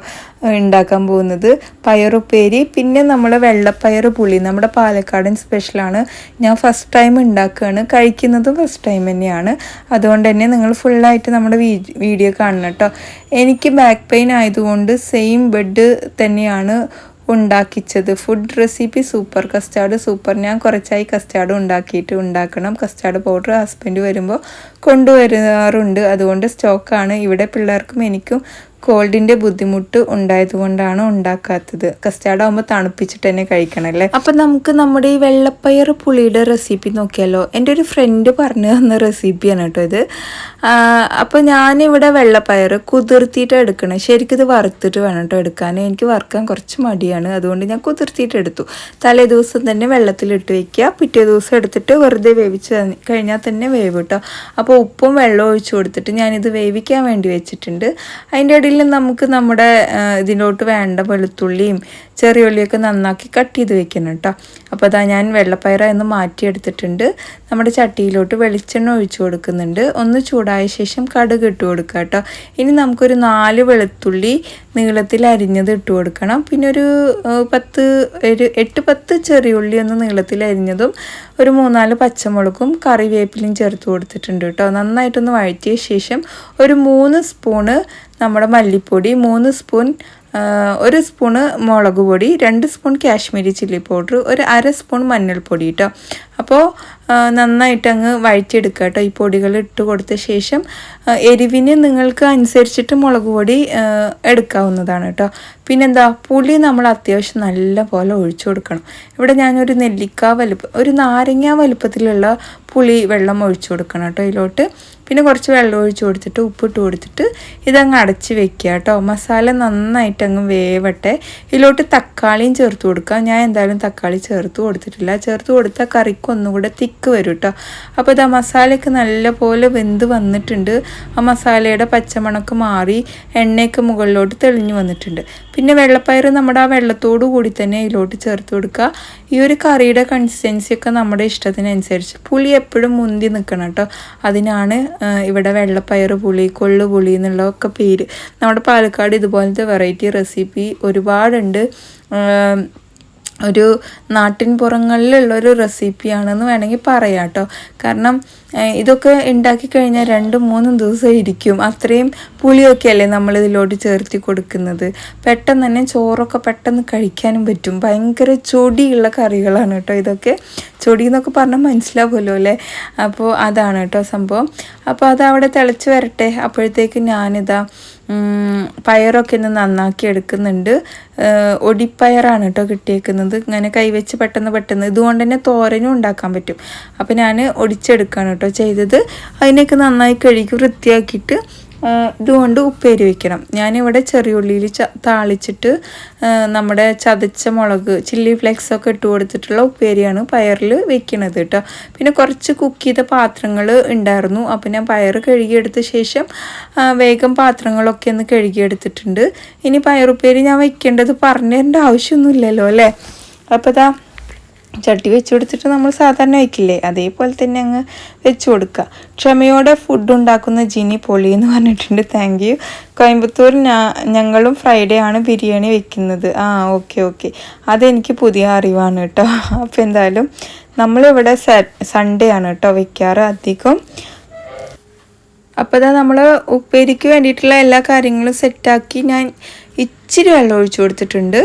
ഉണ്ടാക്കാൻ പോകുന്നത്. പയറുപ്പേരി, പിന്നെ നമ്മൾ വെള്ളപ്പയർ പുളി, നമ്മുടെ പാലക്കാടൻ സ്പെഷ്യലാണ്. ഞാൻ ഫസ്റ്റ് ടൈം ഉണ്ടാക്കുകയാണ്, കഴിക്കുന്നതും ഫസ്റ്റ് ടൈം തന്നെയാണ്. അതുകൊണ്ട് തന്നെ നിങ്ങൾ ഫുള്ളായിട്ട് നമ്മുടെ വീഡിയോ കാണണം കേട്ടോ. എനിക്ക് ബാക്ക് പെയിൻ ആയതുകൊണ്ട് സെയിം ബെഡ് തന്നെയാണ് ഉണ്ടാക്കിച്ചത്. Food recipe super, custard super. ഞാൻ കുറച്ചായി കസ്റ്റാർഡ് ഉണ്ടാക്കണം. കസ്റ്റാർഡ് പൗഡർ ഹസ്ബൻഡ് വരുമ്പോൾ കൊണ്ടുവരാറുണ്ട്, അതുകൊണ്ട് സ്റ്റോക്കാണ്. ഇവിടെ പിള്ളേർക്കും എനിക്കും കോൾഡിൻ്റെ ബുദ്ധിമുട്ട് ഉണ്ടായതുകൊണ്ടാണ് ഉണ്ടാക്കാത്തത്. കസ്റ്റാർഡ് ആകുമ്പോൾ തണുപ്പിച്ചിട്ട് തന്നെ കഴിക്കണമല്ലേ. അപ്പം നമുക്ക് നമ്മുടെ ഈ വെള്ളപ്പയർ പുളിയുടെ റെസിപ്പി നോക്കിയാലോ. എൻ്റെ ഒരു ഫ്രണ്ട് പറഞ്ഞു തന്ന റെസിപ്പിയാണ് കേട്ടോ ഇത്. അപ്പോൾ ഞാനിവിടെ വെള്ളപ്പയർ കുതിർത്തിയിട്ട് എടുക്കണം. ശരിക്കും ഇത് വറുത്തിട്ട് വേണം കേട്ടോ എടുക്കാൻ. എനിക്ക് വറുക്കാൻ കുറച്ച് മടിയാണ്, അതുകൊണ്ട് ഞാൻ കുതിർത്തിയിട്ട് എടുത്തു. തലേ ദിവസം തന്നെ വെള്ളത്തിലിട്ട് വയ്ക്കുക, പിറ്റേ ദിവസം എടുത്തിട്ട് വെറുതെ വേവിച്ച് കഴിഞ്ഞാൽ തന്നെ വേവ് കേട്ടോ. അപ്പോൾ ഉപ്പും വെള്ളവും ഒഴിച്ചു കൊടുത്തിട്ട് ഞാനിത് വേവിക്കാൻ വേണ്ടി വെച്ചിട്ടുണ്ട്. അതിൻ്റെ അതിൽ നമുക്ക് നമ്മുടെ ഇതിലോട്ട് വേണ്ട വെളുത്തുള്ളിയും ചെറിയ ഉള്ളിയൊക്കെ നന്നാക്കി കട്ട് ചെയ്ത് വെക്കണം കേട്ടോ. അപ്പോൾ അതാ ഞാൻ വെള്ളപ്പയറായിരുന്നു മാറ്റിയെടുത്തിട്ടുണ്ട്. നമ്മുടെ ചട്ടിയിലോട്ട് വെളിച്ചെണ്ണ ഒഴിച്ചു കൊടുക്കുന്നുണ്ട്. ഒന്ന് ചൂടായ ശേഷം കടുക് ഇട്ട് കൊടുക്കുക കേട്ടോ. ഇനി നമുക്കൊരു 4 വെളുത്തുള്ളി നീളത്തിൽ അരിഞ്ഞത് ഇട്ട് കൊടുക്കണം. പിന്നെ ഒരു 8-10 ചെറിയ ഉള്ളി ഒന്ന് നീളത്തിൽ അരിഞ്ഞതും ഒരു 3-4 പച്ചമുളകും കറിവേപ്പിലയും ചേർത്ത് കൊടുത്തിട്ടുണ്ട് കേട്ടോ. നന്നായിട്ടൊന്ന് വഴറ്റിയ ശേഷം ഒരു 3 സ്പൂണ് നമ്മുടെ മല്ലിപ്പൊടി, 3 സ്പൂൺ 1 സ്പൂണ് മുളക് പൊടി, 2 സ്പൂൺ കാശ്മീരി ചില്ലി പൗഡർ, ഒരു 1/2 സ്പൂൺ മഞ്ഞൾപ്പൊടി കേട്ടോ. അപ്പോൾ നന്നായിട്ട് അങ്ങ് വഴറ്റിയെടുക്കുക കേട്ടോ. ഈ പൊടികൾ ഇട്ട് കൊടുത്ത ശേഷം എരിവിന് നിങ്ങൾക്ക് അനുസരിച്ചിട്ട് മുളക് പൊടി എടുക്കാവുന്നതാണ് കേട്ടോ. പിന്നെന്താ, പുളി നമ്മൾ അത്യാവശ്യം നല്ല പോലെ ഒഴിച്ചു കൊടുക്കണം. ഇവിടെ ഞാനൊരു ഒരു നാരങ്ങ വലുപ്പത്തിലുള്ള പുളി വെള്ളം ഒഴിച്ചു കൊടുക്കണം കേട്ടോ ഇതിലോട്ട്. പിന്നെ കുറച്ച് വെള്ളം ഒഴിച്ച് കൊടുത്തിട്ട് ഉപ്പിട്ട് കൊടുത്തിട്ട് ഇതങ്ങ് അടച്ച് വെക്കുക കേട്ടോ. മസാല നന്നായിട്ട് അങ്ങ് വേവട്ടെ. ഇതിലോട്ട് തക്കാളിയും ചേർത്ത് കൊടുക്കുക. ഞാൻ എന്തായാലും തക്കാളി ചേർത്ത് കൊടുത്തിട്ടില്ല. ചേർത്ത് കൊടുത്താൽ കറിക്ക് ഒന്നുകൂടെ തിക്ക് വരും കേട്ടോ. അപ്പോൾ ഇത് ആ മസാലയൊക്കെ നല്ലപോലെ വെന്ത് വന്നിട്ടുണ്ട്. ആ മസാലയുടെ പച്ചമണക്ക് മാറി എണ്ണയൊക്കെ മുകളിലോട്ട് തെളിഞ്ഞു വന്നിട്ടുണ്ട്. പിന്നെ വെള്ളപ്പയർ നമ്മുടെ ആ വെള്ളത്തോടു കൂടി തന്നെ ഇതിലോട്ട് ചേർത്ത് കൊടുക്കുക. ഈ ഒരു കറിയുടെ കൺസിസ്റ്റൻസിയൊക്കെ നമ്മുടെ ഇഷ്ടത്തിനനുസരിച്ച്. പുളി എപ്പോഴും മുന്തി നിൽക്കണം കേട്ടോ. അതിനാണ് ഇവിടെ വെള്ളപ്പയർ പുളി, കൊള്ളു പുളി എന്നുള്ളതൊക്കെ പേര്. നമ്മുടെ പാലക്കാട് ഇതുപോലത്തെ വെറൈറ്റി റെസിപ്പി ഒരുപാടുണ്ട്. ഒരു നാട്ടിൻ പുറങ്ങളിലുള്ളൊരു റെസിപ്പിയാണെന്ന് വേണമെങ്കിൽ പറയാം കേട്ടോ. കാരണം ഇതൊക്കെ ഉണ്ടാക്കി കഴിഞ്ഞാൽ 2-3 ദിവസം ഇരിക്കും. അത്രയും പുളിയൊക്കെ അല്ലേ നമ്മളിതിലോട്ട് ചേർത്തി കൊടുക്കുന്നത്. പെട്ടെന്ന് തന്നെ ചോറൊക്കെ പെട്ടെന്ന് കഴിക്കാനും പറ്റും. ഭയങ്കര ചൊടിയുള്ള കറികളാണ് കേട്ടോ ഇതൊക്കെ. ചൊടി എന്നൊക്കെ പറഞ്ഞാൽ മനസ്സിലാവുമല്ലോ അല്ലേ. അപ്പോൾ അതാണ് കേട്ടോ സംഭവം. അപ്പോൾ അതവിടെ തിളച്ച് വരട്ടെ. അപ്പോഴത്തേക്ക് ഞാനിതാ പയറൊക്കെ ഒന്ന് നന്നാക്കി എടുക്കുന്നുണ്ട്. ഒടിപ്പയറാണ് കേട്ടോ കിട്ടിയേക്കുന്നത്. ഇങ്ങനെ കൈവച്ച് പെട്ടെന്ന് ഇതുകൊണ്ട് തന്നെ തോരനും ഉണ്ടാക്കാൻ പറ്റും. അപ്പോൾ ഞാൻ ഒടിച്ചെടുക്കുകയാണ് കേട്ടോ ചെയ്തത്. അതിനൊക്കെ നന്നായി കഴുകി വൃത്തിയാക്കിയിട്ട് ഇതുകൊണ്ട് ഉപ്പേരി വെക്കണം. ഞാനിവിടെ ചെറിയുള്ളിയിൽ താളിച്ചിട്ട് നമ്മുടെ ചതച്ച മുളക്, ചില്ലി ഫ്ലെക്സൊക്കെ ഇട്ട് കൊടുത്തിട്ടുള്ള ഉപ്പേരിയാണ് പയറിൽ വെക്കണത് കേട്ടോ. പിന്നെ കുറച്ച് കുക്ക് ചെയ്ത പാത്രങ്ങൾ ഉണ്ടായിരുന്നു. അപ്പോൾ ഞാൻ പയർ കഴുകിയെടുത്ത ശേഷം വേഗം പാത്രങ്ങളൊക്കെ ഒന്ന് കഴുകിയെടുത്തിട്ടുണ്ട്. ഇനി പയറുപ്പേരി ഞാൻ വെക്കേണ്ടത് പറഞ്ഞു തരേണ്ട ആവശ്യമൊന്നുമില്ലല്ലോ അല്ലേ. അപ്പോൾ ഇതാ ചട്ടി വെച്ച് കൊടുത്തിട്ട് നമ്മൾ സാധാരണ വയ്ക്കില്ലേ, അതേപോലെ തന്നെ അങ്ങ് വെച്ച് കൊടുക്കുക. ക്ഷമയോടെ ഫുഡ് ഉണ്ടാക്കുന്ന ജിനി പൊളി എന്ന് പറഞ്ഞിട്ടുണ്ട്. Thank you. കോയമ്പത്തൂർ ഞങ്ങളും ഫ്രൈഡേ ആണ് ബിരിയാണി വെക്കുന്നത്. ഓക്കെ അതെനിക്ക് പുതിയ അറിവാണ് കേട്ടോ. അപ്പോൾ എന്തായാലും നമ്മളിവിടെ സൺഡേ ആണ് കേട്ടോ വെക്കാറ് അധികം. അപ്പോൾ ഇതാ നമ്മൾ ഉപ്പേരിക്ക് വേണ്ടിയിട്ടുള്ള എല്ലാ കാര്യങ്ങളും സെറ്റാക്കി ഞാൻ ഇച്ചിരി വെള്ളം ഒഴിച്ചു കൊടുത്തിട്ടുണ്ട്.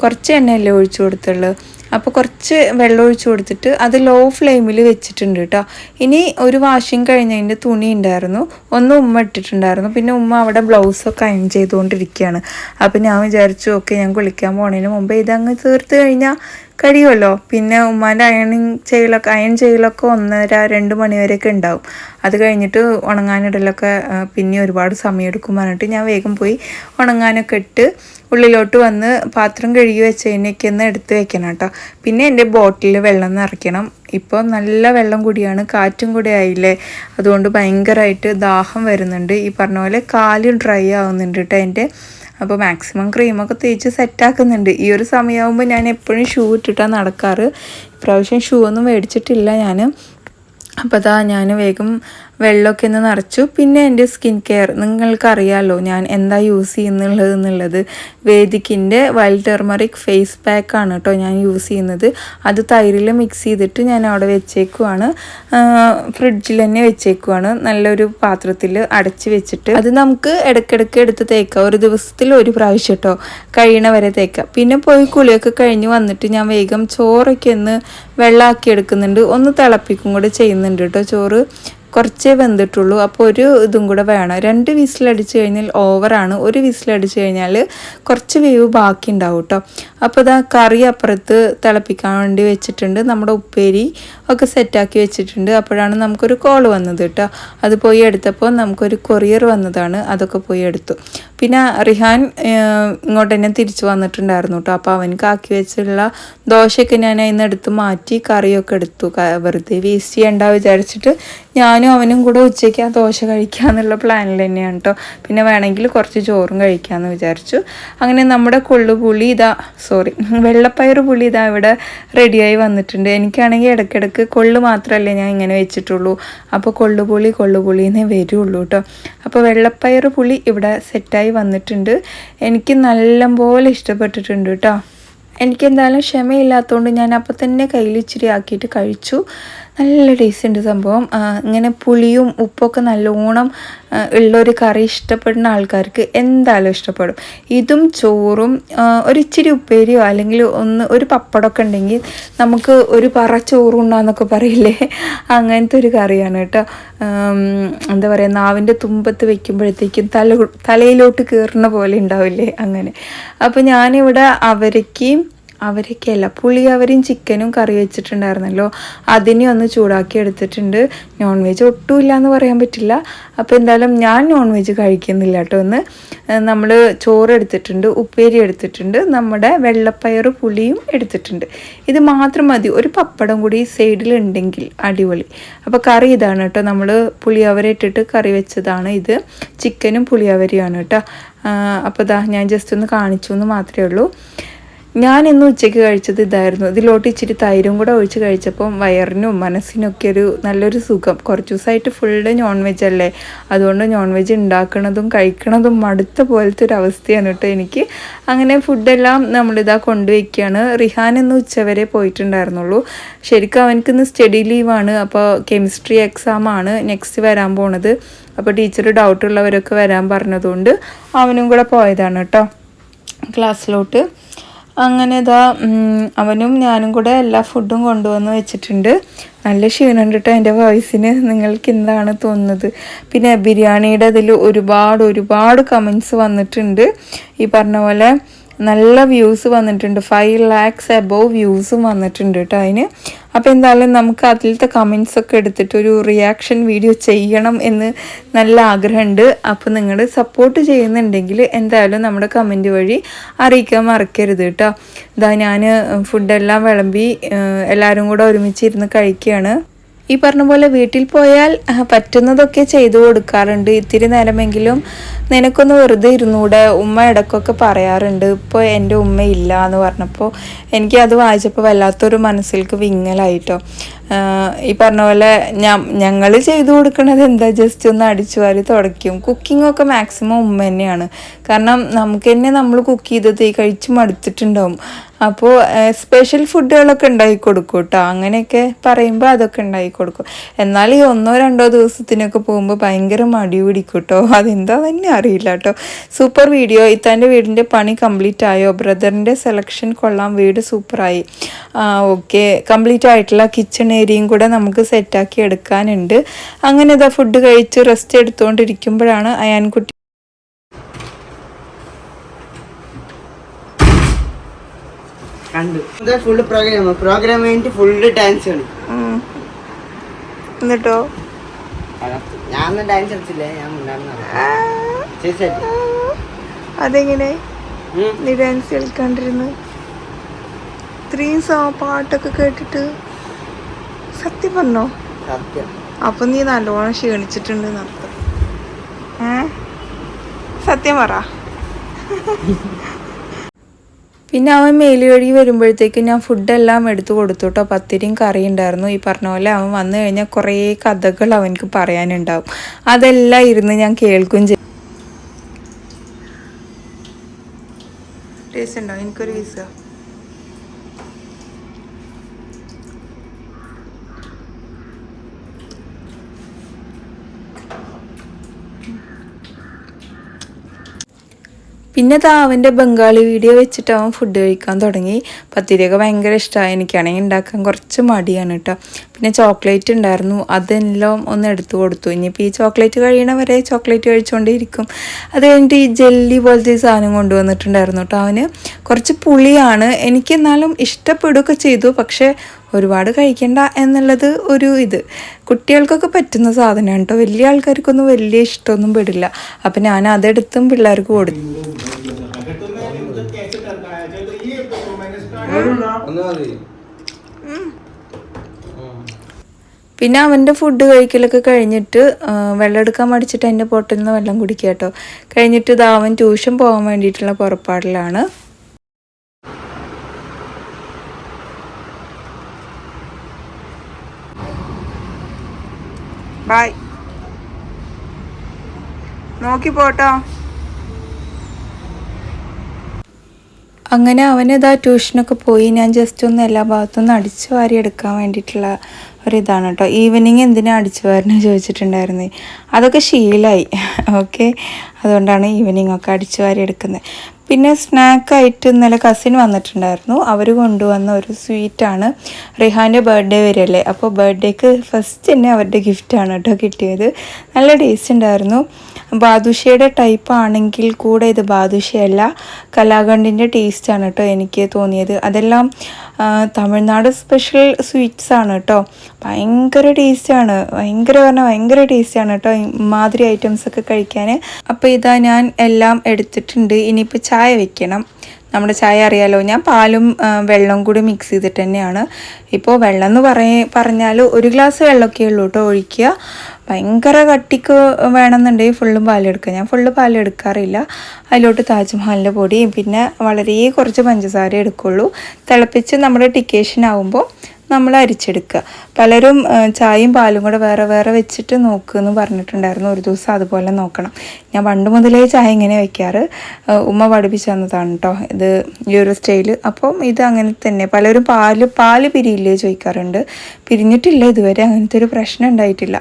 കുറച്ച് എണ്ണയല്ലേ ഒഴിച്ചു കൊടുത്തുള്ളൂ. അപ്പോൾ കുറച്ച് വെള്ളം ഒഴിച്ചു കൊടുത്തിട്ട് അത് ലോ ഫ്ലെയിമിൽ വെച്ചിട്ടുണ്ട് കേട്ടോ. ഇനി ഒരു വാഷിങ് കഴിഞ്ഞതിൻ്റെ തുണി ഉണ്ടായിരുന്നു, ഒന്ന് ഉമ്മ ഇട്ടിട്ടുണ്ടായിരുന്നു. പിന്നെ ഉമ്മ അവിടെ ബ്ലൗസൊക്കെ അയൺ ചെയ്തുകൊണ്ടിരിക്കുകയാണ്. അപ്പോൾ ഞാൻ വിചാരിച്ചു ഓക്കെ ഞാൻ കുളിക്കാൻ പോണതിന് മുമ്പ് ഇതങ്ങ് തീർത്ത് കഴിഞ്ഞാൽ കഴിയുമല്ലോ. പിന്നെ ഉമ്മാൻ്റെ അയൺ ചെയ്യലൊക്കെ 1:30-2 മണി വരെയൊക്കെ ഉണ്ടാവും. അത് കഴിഞ്ഞിട്ട് ഉണങ്ങാനിടലൊക്കെ പിന്നെ ഒരുപാട് സമയം എടുക്കും പറഞ്ഞിട്ട് ഞാൻ വേഗം പോയി ഉണങ്ങാനൊക്കെ ഇട്ട് ഉള്ളിലോട്ട് വന്ന് പാത്രം കഴുകി വെച്ചതിനൊക്കെ ഒന്ന് എടുത്ത് വെക്കണം കേട്ടോ. പിന്നെ എൻ്റെ ബോട്ടിൽ വെള്ളം നിറയ്ക്കണം. ഇപ്പോൾ നല്ല വെള്ളം കൂടിയാണ്, കാറ്റും കൂടെ ആയില്ലേ, അതുകൊണ്ട് ഭയങ്കരമായിട്ട് ദാഹം വരുന്നുണ്ട്. ഈ പറഞ്ഞ പോലെ കാല് ഡ്രൈ ആവുന്നുണ്ട് കേട്ടോ എൻ്റെ. അപ്പോൾ മാക്സിമം ക്രീമൊക്കെ തേച്ച് സെറ്റാക്കുന്നുണ്ട്. ഈ ഒരു സമയമാകുമ്പോൾ ഞാൻ എപ്പോഴും ഷൂ ഇട്ടിട്ടാണ് നടക്കാറ്. ഇപ്രാവശ്യം ഷൂ ഒന്നും മേടിച്ചിട്ടില്ല ഞാൻ. അപ്പോൾ അതാ ഞാൻ വേഗം വെള്ളമൊക്കെ ഒന്ന് നിറച്ചു. പിന്നെ എൻ്റെ സ്കിൻ കെയർ നിങ്ങൾക്കറിയാമല്ലോ ഞാൻ എന്താ യൂസ് ചെയ്യുന്നുള്ളത്. വേദിക്കിൻ്റെ വൈൽഡ് ടെർമറിക് ഫേസ് പാക്കാണ് കേട്ടോ ഞാൻ യൂസ് ചെയ്യുന്നത്. അത് തൈരിൽ മിക്സ് ചെയ്തിട്ട് ഞാൻ അവിടെ വെച്ചേക്കുവാണ്, ഫ്രിഡ്ജിൽ തന്നെ വെച്ചേക്കുവാണ്. നല്ലൊരു പാത്രത്തിൽ അടച്ച് വെച്ചിട്ട് അത് നമുക്ക് ഇടയ്ക്കിടയ്ക്ക് എടുത്ത് തേക്കാം. ഒരു ദിവസത്തിൽ 1 പ്രാവശ്യം കേട്ടോ, കഴിയണ വരെ തേക്കാം. പിന്നെ പോയി കുളിയൊക്കെ കഴിഞ്ഞ് വന്നിട്ട് ഞാൻ വേഗം ചോറൊക്കെ ഒന്ന് വെള്ളമാക്കി എടുക്കുന്നുണ്ട്. ഒന്ന് തിളപ്പിക്കും കൂടെ ചെയ്യുന്നുണ്ട് കേട്ടോ. ചോറ് കുറച്ചേ വെന്തിട്ടുള്ളൂ. അപ്പോൾ ഒരു ഇതും കൂടെ വേണം. 2 വിസിലടിച്ച് കഴിഞ്ഞാൽ ഓവറാണ്. 1 വിസിലടിച്ച് കഴിഞ്ഞാൽ കുറച്ച് വേവ് ബാക്കി ഉണ്ടാവും കേട്ടോ. അപ്പോൾ ഇതാ കറി അപ്പുറത്ത് തിളപ്പിക്കാൻ വേണ്ടി വെച്ചിട്ടുണ്ട്. നമ്മുടെ ഉപ്പേരി ഒക്കെ സെറ്റാക്കി വെച്ചിട്ടുണ്ട്. അപ്പോഴാണ് നമുക്കൊരു കോൾ വന്നത് കേട്ടോ. അത് പോയി എടുത്തപ്പോൾ നമുക്കൊരു കൊറിയർ വന്നതാണ്. അതൊക്കെ പോയി എടുത്തു. പിന്നെ റിഹാൻ ഇങ്ങോട്ട് തന്നെ തിരിച്ചു വന്നിട്ടുണ്ടായിരുന്നു കേട്ടോ. അപ്പോൾ അവനക്ക് ആക്കി വെച്ചുള്ള ദോശയൊക്കെ ഞാൻ അതിന് എടുത്ത് മാറ്റി കറിയൊക്കെ എടുത്തു. വെറുതെ വേസ്റ്റ് ചെയ്യണ്ട വിചാരിച്ചിട്ട് ഞാനും അവനും കൂടെ ഉച്ചയ്ക്ക് ആ ദോശ കഴിക്കാമെന്നുള്ള പ്ലാനിൽ തന്നെയാണ് കേട്ടോ. പിന്നെ വേണമെങ്കിൽ കുറച്ച് ചോറും കഴിക്കാമെന്ന് വിചാരിച്ചു. അങ്ങനെ നമ്മുടെ വെള്ളപ്പയർ പുളി ഇതാ ഇവിടെ റെഡിയായി വന്നിട്ടുണ്ട്. എനിക്കാണെങ്കിൽ ഇടയ്ക്കിടയ്ക്ക് കൊള്ളു മാത്രമല്ലേ ഞാൻ ഇങ്ങനെ വെച്ചിട്ടുള്ളൂ. അപ്പോൾ കൊള്ളുപുളിന്നേ വരുള്ളൂ കേട്ടോ. അപ്പോൾ വെള്ളപ്പയർ പുളി ഇവിടെ സെറ്റായി വന്നിട്ടുണ്ട്. എനിക്ക് നല്ലപോലെ ഇഷ്ടപ്പെട്ടിട്ടുണ്ട് കേട്ടോ. എനിക്കെന്തായാലും ക്ഷമയില്ലാത്തതുകൊണ്ട് ഞാൻ അപ്പോൾ തന്നെ കയ്യിൽ ഇച്ചിരി ആക്കിയിട്ട് കഴിച്ചു. നല്ല ടേസ്റ്റ് ഉണ്ട് സംഭവം. ഇങ്ങനെ പുളിയും ഉപ്പൊക്കെ നല്ലോണം ഉള്ളൊരു കറി ഇഷ്ടപ്പെടുന്ന ആൾക്കാർക്ക് എന്തായാലും ഇഷ്ടപ്പെടും. ഇതും ചോറും ഒരിച്ചിരി ഉപ്പേരിയോ അല്ലെങ്കിൽ ഒരു പപ്പടമൊക്കെ ഉണ്ടെങ്കിൽ നമുക്ക് ഒരു പറ ചോറുണ്ടാന്നൊക്കെ പറയില്ലേ, അങ്ങനത്തെ ഒരു കറിയാണ് കേട്ടോ. എന്താ പറയുക, നാവിൻ്റെ തുമ്പത്ത് വെക്കുമ്പോഴത്തേക്കും തലയിലോട്ട് കയറുന്ന പോലെ ഉണ്ടാവില്ലേ, അങ്ങനെ. അപ്പോൾ ഞാനിവിടെ അവരൊക്കെയല്ല പുളിയവരും ചിക്കനും കറി വെച്ചിട്ടുണ്ടായിരുന്നല്ലോ, അതിനെ ഒന്ന് ചൂടാക്കി എടുത്തിട്ടുണ്ട്. നോൺ വെജ് ഒട്ടുമില്ല എന്ന് പറയാൻ പറ്റില്ല. അപ്പോൾ എന്തായാലും ഞാൻ നോൺ വെജ് കഴിക്കുന്നില്ല കേട്ടോ. ഒന്ന് നമ്മൾ ചോറ് എടുത്തിട്ടുണ്ട്, ഉപ്പേരി എടുത്തിട്ടുണ്ട്, നമ്മുടെ വെള്ളപ്പയർ പുളിയും എടുത്തിട്ടുണ്ട്. ഇത് മാത്രം മതി. ഒരു പപ്പടം കൂടി സൈഡിലുണ്ടെങ്കിൽ അടിപൊളി. അപ്പോൾ കറി ഇതാണ് കേട്ടോ. നമ്മൾ പുളിയവര ഇട്ടിട്ട് കറി വെച്ചതാണ് ഇത്. ചിക്കനും പുളിയവരയാണ് കേട്ടോ. അപ്പോൾ ഞാൻ ജസ്റ്റ് ഒന്ന് കാണിച്ചു എന്ന് മാത്രമേ ഉള്ളൂ. ഞാൻ ഇന്ന് ഉച്ചയ്ക്ക് കഴിച്ചത് ഇതായിരുന്നു. ഇതിലോട്ട് ഇച്ചിരി തൈരും കൂടെ ഒഴിച്ച് കഴിച്ചപ്പം വയറിനും മനസ്സിനൊക്കെ നല്ലൊരു സുഖം. കുറച്ച് ദിവസമായിട്ട് ഫുള്ള് നോൺ വെജ് അല്ലേ, അതുകൊണ്ട് നോൺ വെജ് ഉണ്ടാക്കണതും കഴിക്കണതും മടുത്ത പോലത്തെ ഒരു അവസ്ഥയാണ് കേട്ടോ എനിക്ക്. അങ്ങനെ ഫുഡെല്ലാം നമ്മളിതാ കൊണ്ടുവയ്ക്കുകയാണ്. റിഹാൻ ഇന്ന് ഉച്ചവരെ പോയിട്ടുണ്ടായിരുന്നുള്ളൂ. ശരിക്കും അവനക്കിന്ന് സ്റ്റഡി ലീവാണ്. അപ്പോൾ കെമിസ്ട്രി എക്സാമാണ് നെക്സ്റ്റ് വരാൻ പോണത്. അപ്പോൾ ടീച്ചർ ഡൗട്ടുള്ളവരൊക്കെ വരാൻ പറഞ്ഞതുകൊണ്ട് അവനും കൂടെ പോയതാണ് കേട്ടോ ക്ലാസ്സിലോട്ട്. അങ്ങനെ അവനും ഞാനും കൂടെ എല്ലാ ഫുഡും കൊണ്ടുവന്ന് വെച്ചിട്ടുണ്ട്. നല്ല ക്ഷീണമുണ്ട് കേട്ടോ എൻ്റെ വോയിസിന്. നിങ്ങൾക്ക് എന്താണ് തോന്നുന്നത്? പിന്നെ ബിരിയാണിയുടെ അതിൽ ഒരുപാട് കമൻസ് വന്നിട്ടുണ്ട്. ഈ പറഞ്ഞ പോലെ നല്ല വ്യൂസ് വന്നിട്ടുണ്ട്. 5 lakhs above വ്യൂസും വന്നിട്ടുണ്ട് കേട്ടോ അതിന്. അപ്പോൾ എന്തായാലും നമുക്ക് അതിലത്തെ കമൻസൊക്കെ എടുത്തിട്ട് ഒരു റിയാക്ഷൻ വീഡിയോ ചെയ്യണം എന്ന് നല്ല ആഗ്രഹമുണ്ട്. അപ്പോൾ നിങ്ങൾ സപ്പോർട്ട് ചെയ്യുന്നുണ്ടെങ്കിൽ എന്തായാലും നമ്മുടെ കമൻറ്റ് വഴി അറിയിക്കാൻ മറക്കരുത് കേട്ടോ. ഞാൻ ഫുഡെല്ലാം വിളമ്പി എല്ലാവരും കൂടെ ഒരുമിച്ചിരുന്ന് കഴിക്കുകയാണ്. ഈ പറഞ്ഞ പോലെ വീട്ടിൽ പോയാൽ പറ്റുന്നതൊക്കെ ചെയ്തു കൊടുക്കാറുണ്ട്. ഇത്തിരി നേരമെങ്കിലും നിനക്കൊന്ന് വെറുതെ ഇരുന്നൂടെ, ഉമ്മ ഇടയ്ക്കൊക്കെ പറയാറുണ്ട്. ഇപ്പോൾ എൻ്റെ ഉമ്മ ഇല്ല എന്ന് പറഞ്ഞപ്പോൾ എനിക്ക് അത് വായിച്ചപ്പോൾ വല്ലാത്തൊരു മനസ്സിലേക്ക് വിങ്ങലായിട്ടോ. ഈ പറഞ്ഞ പോലെ ഞങ്ങൾ ചെയ്തു കൊടുക്കുന്നത് എന്താ, ജസ്റ്റ് ഒന്ന് അടിച്ചു വാരി തുടയ്ക്കും. കുക്കിങ്ങൊക്കെ മാക്സിമം ഉമ്മ തന്നെയാണ്. കാരണം നമുക്ക് തന്നെ നമ്മൾ കുക്ക് ചെയ്തത് കഴിച്ച് മടുത്തിട്ടുണ്ടാവും. അപ്പോൾ സ്പെഷ്യൽ ഫുഡുകളൊക്കെ ഉണ്ടാക്കി കൊടുക്കും കേട്ടോ. അങ്ങനെയൊക്കെ പറയുമ്പോൾ അതൊക്കെ ഉണ്ടാക്കി കൊടുക്കും. എന്നാൽ ഈ 1-2 ദിവസത്തിനൊക്കെ പോകുമ്പോൾ ഭയങ്കര മടി പിടിക്കും കേട്ടോ. അതെന്താ തന്നെ അറിയില്ല കേട്ടോ. Super video. ഇത്താൻ്റെ വീടിൻ്റെ പണി കംപ്ലീറ്റ് ആയോ? ബ്രദറിൻ്റെ സെലക്ഷൻ കൊള്ളാം, വീട് സൂപ്പറായി. ഓക്കെ, കംപ്ലീറ്റ് ആയിട്ടുള്ള കിച്ചൺ ഏരിയയും കൂടെ നമുക്ക് സെറ്റാക്കി എടുക്കാനുണ്ട്. അങ്ങനെ ഫുഡ് കഴിച്ച് റെസ്റ്റ് എടുത്തുകൊണ്ടിരിക്കുമ്പോഴാണ് അയാൻകുട്ടി കണ്ടു. ഫുള്ള് പ്രോഗ്രാം കഴിഞ്ഞിട്ട് ഫുള്ള് ഡാൻസ് കളി. എന്നിട്ടോ ഞാനൊന്നും ഡാൻസ് കളിച്ചില്ലേ, ഞാൻ അതെങ്ങനെ നീ ഡാൻസ് കളിക്കാണ്ടിരുന്നു? ഇത്രയും പാട്ടൊക്കെ കേട്ടിട്ട് സത്യം പറഞ്ഞോ? സത്യം. അപ്പൊ നീ നല്ലോണം ക്ഷീണിച്ചിട്ടുണ്ട് നടത്തം. സത്യം പറ. പിന്നെ അവൻ മേലി വഴി വരുമ്പോഴത്തേക്കും ഞാൻ ഫുഡെല്ലാം എടുത്തു കൊടുത്തു കേട്ടോ. പത്തിരിയും കറി ഉണ്ടായിരുന്നു. ഈ പറഞ്ഞ പോലെ അവൻ വന്നു കഴിഞ്ഞാൽ കുറേ കഥകൾ അവനക്ക് പറയാനുണ്ടാവും. അതെല്ലാം ഇരുന്ന് ഞാൻ കേൾക്കും ചെയ്യും. ടേസ്റ്റ് ഉണ്ടോ? എനിക്കൊരു പീസ്. പിന്നെ അവൻ്റെ ബംഗാളി വീഡിയോ വെച്ചിട്ട് അവൻ ഫുഡ് കഴിക്കാൻ തുടങ്ങി. പത്തിരിയൊക്കെ ഭയങ്കര ഇഷ്ടമായി. എനിക്കാണെങ്കിൽ ഉണ്ടാക്കാൻ കുറച്ച് മടിയാണ് കേട്ടോ. പിന്നെ ചോക്ലേറ്റ് ഉണ്ടായിരുന്നു, അതെല്ലാം ഒന്ന് എടുത്തു കൊടുത്തു. ഇനിയിപ്പോൾ ഈ ചോക്ലേറ്റ് കഴിയണ വരെ ചോക്ലേറ്റ് കഴിച്ചുകൊണ്ടേയിരിക്കും. അത് കഴിഞ്ഞിട്ട് ഈ ജെല്ലി പോലത്തെ ഈ സാധനം കൊണ്ടുവന്നിട്ടുണ്ടായിരുന്നു കേട്ടോ. അവന് കുറച്ച് പുളിയാണ്, എനിക്ക് എന്നാലും ഇഷ്ടപ്പെടുകയൊക്കെ ചെയ്തു. പക്ഷേ ഒരുപാട് കഴിക്കണ്ട എന്നുള്ളത് ഒരു ഇത്. കുട്ടികൾക്കൊക്കെ പറ്റുന്ന സാധനമാണ് കേട്ടോ, വലിയ ആൾക്കാർക്കൊന്നും വലിയ ഇഷ്ടമൊന്നും പെടില്ല. അപ്പം ഞാൻ അതെടുത്തും പിള്ളേർക്ക് കൊടുത്തു. പിന്നെ അവൻ്റെ ഫുഡ് കഴിക്കലൊക്കെ കഴിഞ്ഞിട്ട് വെള്ളം എടുക്കാൻ മടിച്ചിട്ട് എൻ്റെ ബോട്ടിൽ നിന്ന് വെള്ളം കുടിക്കുക കേട്ടോ. കഴിഞ്ഞിട്ട് അവൻ ട്യൂഷൻ പോകാൻ വേണ്ടിയിട്ടുള്ള പുറപ്പാടിലാണ്. ബായ്, നോക്കി പോട്ടോ. അങ്ങനെ അവനിതാ ട്യൂഷനൊക്കെ പോയി. ഞാൻ ജസ്റ്റ് ഒന്ന് എല്ലാ ഭാഗത്തുനിന്ന് അടിച്ചു വാരി എടുക്കാൻ വേണ്ടിയിട്ടുള്ള ഒരിതാണ് കേട്ടോ. ഈവനിങ് എന്തിനാ അടിച്ചു വാരിന് ചോദിച്ചിട്ടുണ്ടായിരുന്നേ, അതൊക്കെ ശീലമായി. ഓക്കെ, അതുകൊണ്ടാണ് ഈവനിങ് ഒക്കെ അടിച്ചു വാരി എടുക്കുന്നത്. പിന്നെ സ്നാക്കായിട്ട് ഇന്നലെ കസിൻ വന്നിട്ടുണ്ടായിരുന്നു. അവർ കൊണ്ടുവന്ന ഒരു സ്വീറ്റാണ്. റിഹാൻ്റെ ബർത്ത്ഡേ വരെയല്ലേ, അപ്പോൾ ബർത്ത്ഡേക്ക് ഫസ്റ്റ് തന്നെ അവരുടെ ഗിഫ്റ്റാണ് കേട്ടോ കിട്ടിയത്. നല്ല ടേസ്റ്റ് ഉണ്ടായിരുന്നു. ബാദുഷയുടെ ടൈപ്പ് ആണെങ്കിൽ കൂടെ ഇത് ബാദുഷയല്ല, കലാകണ്ടിൻ്റെ ടേസ്റ്റാണ് കേട്ടോ എനിക്ക് തോന്നിയത്. അതെല്ലാം തമിഴ്നാട് സ്പെഷ്യൽ സ്വീറ്റ്സ് ആണ് കേട്ടോ. ഭയങ്കര ടേസ്റ്റാണ്, ഭയങ്കര ടേസ്റ്റാണ് കേട്ടോ ഇമാതിരി ഐറ്റംസൊക്കെ കഴിക്കാൻ. അപ്പോൾ ഇതാ ഞാൻ എല്ലാം എടുത്തിട്ടുണ്ട്. ഇനിയിപ്പോൾ ചായ വെക്കണം. നമ്മുടെ ചായ അറിയാലോ, ഞാൻ പാലും വെള്ളം കൂടി മിക്സ് ചെയ്തിട്ട് തന്നെയാണ്. ഇപ്പോൾ വെള്ളം എന്ന് പറഞ്ഞാൽ ഒരു ഗ്ലാസ് വെള്ളമൊക്കെ ഉള്ളൂ കേട്ടോ ഒഴിക്കുക. ഭയങ്കര കട്ടിക്ക് വേണമെന്നുണ്ടെങ്കിൽ ഫുള്ളും പാലെടുക്കുക. ഞാൻ ഫുള്ള് പാലെടുക്കാറില്ല. അതിലോട്ട് താജ്മഹലിൻ്റെ പൊടിയും പിന്നെ വളരെ കുറച്ച് പഞ്ചസാര എടുക്കുള്ളൂ. തിളപ്പിച്ച് നമ്മുടെ ഡിക്കേഷൻ ആകുമ്പോൾ നമ്മൾ അരിച്ചെടുക്കുക. പലരും ചായയും പാലും കൂടെ വേറെ വേറെ വെച്ചിട്ട് നോക്കുമെന്ന് പറഞ്ഞിട്ടുണ്ടായിരുന്നു. ഒരു ദിവസം അതുപോലെ നോക്കണം. ഞാൻ പണ്ട് മുതലേ ചായ ഇങ്ങനെ വെക്കാറ്, ഉമ്മ പഠിപ്പിച്ചു തന്നതാണ് കേട്ടോ ഇത്, ഈ ഒരു സ്റ്റൈല്. അപ്പം ഇത് അങ്ങനെ തന്നെ. പലരും പാല് പിരിയില്ലേ ചോദിക്കാറുണ്ട്. പിരിഞ്ഞിട്ടില്ല ഇതുവരെ, അങ്ങനത്തെ ഒരു പ്രശ്നം ഉണ്ടായിട്ടില്ല.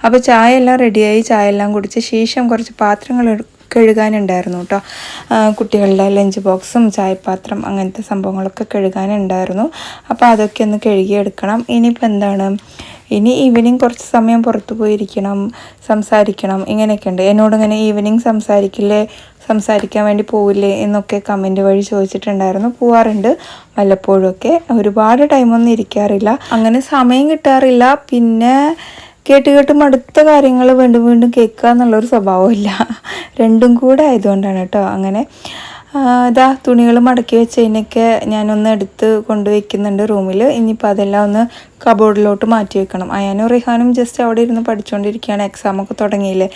അപ്പോൾ ചായ എല്ലാം റെഡിയായി. ചായ എല്ലാം കുടിച്ച ശേഷം കുറച്ച് പാത്രങ്ങൾ കഴുകാനുണ്ടായിരുന്നു കേട്ടോ. കുട്ടികളുടെ ലഞ്ച് ബോക്സും ചായപാത്രം അങ്ങനത്തെ സംഭവങ്ങളൊക്കെ കഴുകാനുണ്ടായിരുന്നു. അപ്പോൾ അതൊക്കെ ഒന്ന് കഴുകിയെടുക്കണം. ഇനിയിപ്പോൾ എന്താണ്, ഇനി ഈവനിങ് കുറച്ച് സമയം പുറത്തു പോയിരിക്കണം, സംസാരിക്കണം, ഇങ്ങനെയൊക്കെ ഉണ്ട്. എന്നോടിങ്ങനെ ഈവനിങ് സംസാരിക്കാൻ വേണ്ടി പോവില്ലേ എന്നൊക്കെ കമൻറ്റ് വഴി ചോദിച്ചിട്ടുണ്ടായിരുന്നു. പോവാറുണ്ട് വല്ലപ്പോഴും ഒക്കെ. ഒരുപാട് ടൈമൊന്നും ഇരിക്കാറില്ല, അങ്ങനെ സമയം കിട്ടാറില്ല. പിന്നെ കേട്ട് മടുത്ത കാര്യങ്ങൾ വീണ്ടും കേൾക്കുക എന്നുള്ളൊരു സ്വഭാവമില്ല. രണ്ടും കൂടെ ആയതുകൊണ്ടാണ് കേട്ടോ അങ്ങനെ. ഇതാ തുണികൾ മടക്കി വെച്ചതിനൊക്കെ ഞാനൊന്ന് എടുത്ത് കൊണ്ടുവയ്ക്കുന്നുണ്ട് റൂമിൽ. ഇനിയിപ്പോൾ അതെല്ലാം ഒന്ന് കബോർഡിലോട്ട് മാറ്റി വെക്കണം. അയാനും റിഹാനും ജസ്റ്റ് അവിടെ ഇരുന്ന് പഠിച്ചുകൊണ്ടിരിക്കുകയാണ്. എക്സാമൊക്കെ തുടങ്ങിയില്ലേ,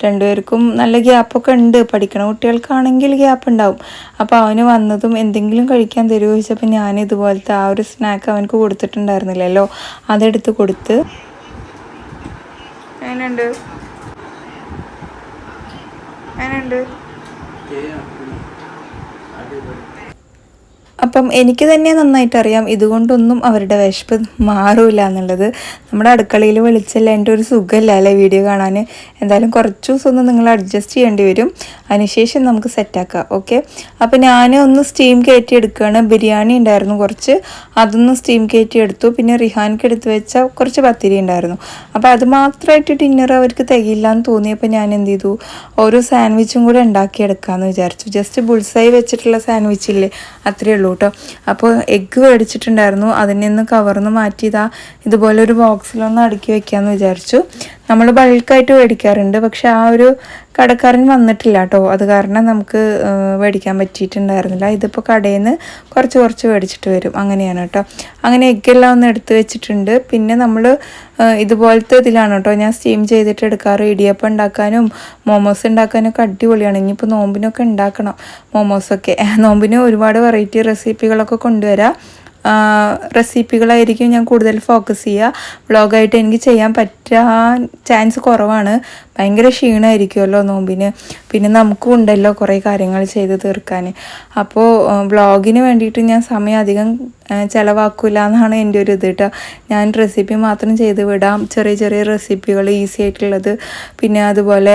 രണ്ടുപേർക്കും നല്ല ഗ്യാപ്പൊക്കെ ഉണ്ട്. പഠിക്കണ കുട്ടികൾക്കാണെങ്കിൽ ഗ്യാപ്പ് ഉണ്ടാവും. അപ്പോൾ അവന് വന്നതും എന്തെങ്കിലും കഴിക്കാൻ തരുമോ ചോദിച്ചപ്പോൾ ഞാൻ ഇതുപോലത്തെ ആ ഒരു സ്നാക്ക് അവനക്ക് കൊടുത്തിട്ടുണ്ടായിരുന്നില്ലല്ലോ, അതെടുത്ത് കൊടുത്ത്. അതിനുണ്ട് അപ്പം എനിക്ക് തന്നെ നന്നായിട്ട് അറിയാം ഇതുകൊണ്ടൊന്നും അവരുടെ വിശപ്പ് മാറില്ല എന്നുള്ളത്. നമ്മുടെ അടുക്കളയിൽ വിളിച്ചല്ല എൻ്റെ ഒരു സുഖമല്ല അല്ലേ വീഡിയോ കാണാൻ. എന്തായാലും കുറച്ച് ദിവസം ഒന്ന് നിങ്ങൾ അഡ്ജസ്റ്റ് ചെയ്യേണ്ടി വരും. അതിനുശേഷം നമുക്ക് സെറ്റാക്കാം. ഓക്കെ, അപ്പോൾ ഞാൻ ഒന്ന് സ്റ്റീം കയറ്റി എടുക്കുകയാണ്. ബിരിയാണി ഉണ്ടായിരുന്നു കുറച്ച്, അതൊന്ന് സ്റ്റീം കയറ്റി എടുത്തു. പിന്നെ റിഹാൻക്ക് എടുത്ത് വെച്ച കുറച്ച് പത്തിരി ഉണ്ടായിരുന്നു. അപ്പോൾ അത് മാത്രമായിട്ട് ഡിന്നർ അവർക്ക് തികയില്ല എന്ന് തോന്നിയപ്പോൾ ഞാൻ എന്ത് ചെയ്തു, ഓരോ സാൻഡ്വിച്ചും കൂടെ ഉണ്ടാക്കിയെടുക്കാമെന്ന് വിചാരിച്ചു. ജസ്റ്റ് ബുൾസൈ വെച്ചിട്ടുള്ള സാൻഡ്വിച്ച് ഇല്ലേ, അത്രയേ ഉള്ളൂ കേട്ടോ. അപ്പോൾ എഗ്ഗ് മേടിച്ചിട്ടുണ്ടായിരുന്നു, അതിൽ നിന്ന് കവർന്ന് മാറ്റിയതാ ഇതുപോലെ ഒരു ബോക്സിലൊന്ന് അടുക്കി വെക്കാമെന്ന് വിചാരിച്ചു. നമ്മൾ ബൾക്കായിട്ട് മേടിക്കാറുണ്ട്, പക്ഷെ ആ ഒരു കടക്കാരൻ വന്നിട്ടില്ല കേട്ടോ. അത് കാരണം നമുക്ക് മേടിക്കാൻ പറ്റിയിട്ടുണ്ടായിരുന്നില്ല. ഇതിപ്പോൾ കടയിൽ നിന്ന് കുറച്ച് മേടിച്ചിട്ട് വരും, അങ്ങനെയാണ് കേട്ടോ. അങ്ങനെ എഗ്ഗെല്ലാം ഒന്ന് എടുത്ത് വെച്ചിട്ടുണ്ട്. പിന്നെ നമ്മൾ ഇതുപോലത്തെ ഇതിലാണ് കേട്ടോ ഞാൻ സ്റ്റീം ചെയ്തിട്ട് എടുക്കാറ്. ഇടിയപ്പം ഉണ്ടാക്കാനും മോമോസ് ഉണ്ടാക്കാനും ഒക്കെ അടിപൊളിയാണ്. ഇനിയിപ്പോൾ നോമ്പിനൊക്കെ ഉണ്ടാക്കണം മോമോസൊക്കെ. നോമ്പിന് ഒരുപാട് വെറൈറ്റി റെസിപ്പികളൊക്കെ കൊണ്ടുവരാം. റെസിപ്പികളായിരിക്കും ഞാൻ കൂടുതൽ ഫോക്കസ് ചെയ്യുക. വ്ളോഗായിട്ട് എനിക്ക് ചെയ്യാൻ പറ്റാൻ ചാൻസ് കുറവാണ്. ഭയങ്കര ക്ഷീണമായിരിക്കുമല്ലോ നോമ്പിന്. പിന്നെ നമുക്കും ഉണ്ടല്ലോ കുറേ കാര്യങ്ങൾ ചെയ്ത് തീർക്കാൻ. അപ്പോൾ വ്ളോഗിന് വേണ്ടിയിട്ട് ഞാൻ സമയം അധികം ചിലവാക്കില്ല എന്നാണ് എൻ്റെ ഒരു ഇത് കേട്ടോ. ഞാൻ റെസിപ്പി മാത്രം ചെയ്ത് വിടാം, ചെറിയ ചെറിയ റെസിപ്പികൾ ഈസി ആയിട്ടുള്ളത്. പിന്നെ അതുപോലെ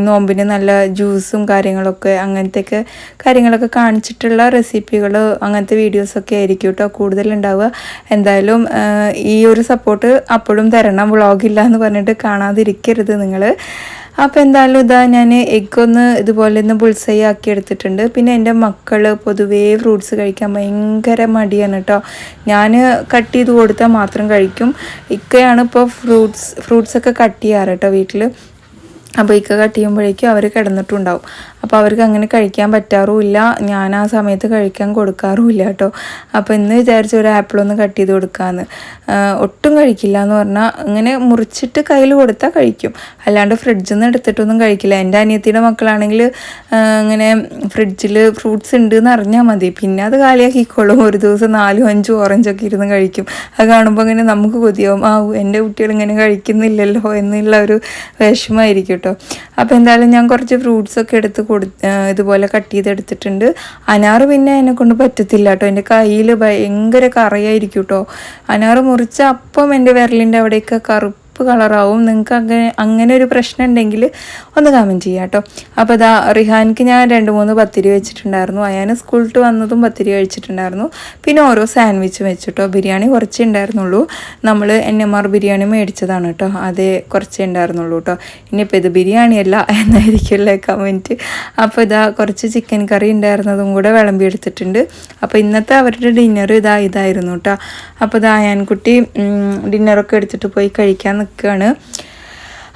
നോമ്പിന് നല്ല ജ്യൂസും കാര്യങ്ങളൊക്കെ അങ്ങനത്തെയൊക്കെ കാര്യങ്ങളൊക്കെ കാണിച്ചിട്ടുള്ള റെസിപ്പികൾ, അങ്ങനത്തെ വീഡിയോസൊക്കെ ആയിരിക്കും കേട്ടോ കൂടുതലുണ്ടാവുക. എന്തായാലും ഈ ഒരു സപ്പോർട്ട് അപ്പോഴും തരണം, വ്ളോഗില്ല എന്ന് പറഞ്ഞിട്ട് കാണാതിരിക്കരുത് നിങ്ങൾ. അപ്പോൾ എന്തായാലും ഇതാ ഞാൻ എഗ്ഗൊന്ന് ഇതുപോലെ ഒന്ന് ബുൾസൈ ആക്കി എടുത്തിട്ടുണ്ട്. പിന്നെ എൻ്റെ മക്കൾ പൊതുവേ ഫ്രൂട്ട്സ് കഴിക്കാൻ ഭയങ്കര മടിയാണ് കേട്ടോ. ഞാൻ കട്ട് ചെയ്ത് കൊടുത്താൽ മാത്രം കഴിക്കും. ഇക്കയാണ് ഇപ്പോൾ ഫ്രൂട്ട്സൊക്കെ കട്ട് ചെയ്യാറ് കേട്ടോ വീട്ടിൽ. അപ്പോൾ ഇക്ക കട്ട് ചെയ്യുമ്പോഴേക്കും അവർ കിടന്നിട്ടുണ്ടാവും. അപ്പോൾ അവർക്ക് അങ്ങനെ കഴിക്കാൻ പറ്റാറുമില്ല, ഞാൻ ആ സമയത്ത് കഴിക്കാൻ കൊടുക്കാറുമില്ല കേട്ടോ. അപ്പോൾ ഇന്ന് വിചാരിച്ചു ഒരു ആപ്പിളൊന്ന് കട്ട് ചെയ്ത് കൊടുക്കാമെന്ന്. ഒട്ടും കഴിക്കില്ല എന്ന് പറഞ്ഞാൽ ഇങ്ങനെ മുറിച്ചിട്ട് കയ്യിൽ കൊടുത്താൽ കഴിക്കും, അല്ലാണ്ട് ഫ്രിഡ്ജിൽ നിന്ന് എടുത്തിട്ടൊന്നും കഴിക്കില്ല. എൻ്റെ അനിയത്തിയുടെ മക്കളാണെങ്കിൽ ഇങ്ങനെ ഫ്രിഡ്ജിൽ ഫ്രൂട്ട്സ് ഉണ്ട് എന്ന് അറിഞ്ഞാൽ മതി, പിന്നെ അത് കാലിയാക്കിക്കോളും. ഒരു ദിവസം 4-5 ഓറഞ്ചൊക്കെ ഇരുന്ന് കഴിക്കും. അത് കാണുമ്പോൾ ഇങ്ങനെ നമുക്ക് കൊതിയാവും, എൻ്റെ കുട്ടികൾ ഇങ്ങനെ കഴിക്കുന്നില്ലല്ലോ എന്നുള്ള ഒരു വിഷമമായിരിക്കും കേട്ടോ. അപ്പോൾ എന്തായാലും ഞാൻ കുറച്ച് ഫ്രൂട്ട്സൊക്കെ എടുത്ത് ഇതുപോലെ കട്ട് ചെയ്തെടുത്തിട്ടുണ്ട്. അനാറ് പിന്നെ എന്നെ കൊണ്ട് പറ്റത്തില്ല കേട്ടോ, എൻ്റെ കയ്യിൽ ഭയങ്കര കറയായിരിക്കും കേട്ടോ. അനാറ് മുറിച്ച അപ്പം എൻ്റെ വിരലിൻ്റെ അവിടെയൊക്കെ കറുപ്പ് കളറാവും. നിങ്ങൾക്ക് അങ്ങനെ ഒരു പ്രശ്നം ഉണ്ടെങ്കിൽ ഒന്ന് കമൻറ്റ് ചെയ്യാം കേട്ടോ. അപ്പോൾ ഇതാ റിഹാൻക്ക് ഞാൻ 2-3 പത്തിരി വെച്ചിട്ടുണ്ടായിരുന്നു. അയാൻ സ്കൂളിൽ വന്നതും പത്തിരി കഴിച്ചിട്ടുണ്ടായിരുന്നു. പിന്നെ ഓരോ സാൻഡ്വിച്ചും വെച്ചിട്ടോ. ബിരിയാണി കുറച്ചേ ഉണ്ടായിരുന്നുള്ളൂ, നമ്മൾ NMR ബിരിയാണി മേടിച്ചതാണ് കേട്ടോ, അതേ കുറച്ചേ ഉണ്ടായിരുന്നുള്ളൂ കേട്ടോ. ഇനിയിപ്പോൾ ഇത് ബിരിയാണിയല്ല എന്നായിരിക്കുമല്ലേ കമൻറ്റ്. അപ്പോൾ ഇതാ കുറച്ച് ചിക്കൻ കറി ഉണ്ടായിരുന്നതും കൂടെ വിളമ്പിയെടുത്തിട്ടുണ്ട്. അപ്പോൾ ഇന്നത്തെ അവരുടെ ഡിന്നർ ഇതായിരുന്നു കേട്ടോ. അപ്പോൾ ഇതാ അയാൻകുട്ടി ഡിന്നറൊക്കെ എടുത്തിട്ട് പോയി കഴിക്കാൻ നിൽക്കുകയാണ്.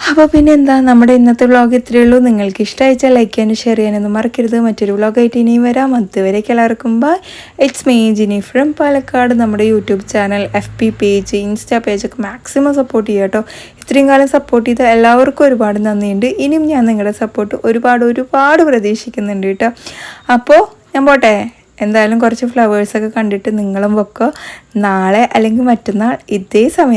അപ്പോൾ പിന്നെ എന്താ, നമ്മുടെ ഇന്നത്തെ വ്ളോഗ് ഇത്രയേ ഉള്ളൂ. നിങ്ങൾക്ക് ഇഷ്ടമായിച്ചാൽ ലൈക്ക് ചെയ്യാനും ഷെയർ ചെയ്യാനൊന്നും മറക്കരുത്. മറ്റൊരു വ്ളോഗായിട്ട് ഇനിയും വരാം. അതുവരേക്ക് എല്ലാവർക്കും bye. It's me Jini from Palakkad. നമ്മുടെ YouTube channel, FB page, Insta പേജൊക്കെ മാക്സിമം സപ്പോർട്ട് ചെയ്യുക കേട്ടോ. ഇത്രയും കാലം സപ്പോർട്ട് ചെയ്ത എല്ലാവർക്കും ഒരുപാട് നന്ദിയുണ്ട്. ഇനിയും ഞാൻ നിങ്ങളുടെ സപ്പോർട്ട് ഒരുപാട് പ്രതീക്ഷിക്കുന്നുണ്ട് കേട്ടോ. അപ്പോൾ ഞാൻ പോട്ടെ. എന്തായാലും കുറച്ച് ഫ്ലവേഴ്സൊക്കെ കണ്ടിട്ട് നിങ്ങളും വെക്കോ. നാളെ അല്ലെങ്കിൽ മറ്റന്നാൾ ഇതേ സമയം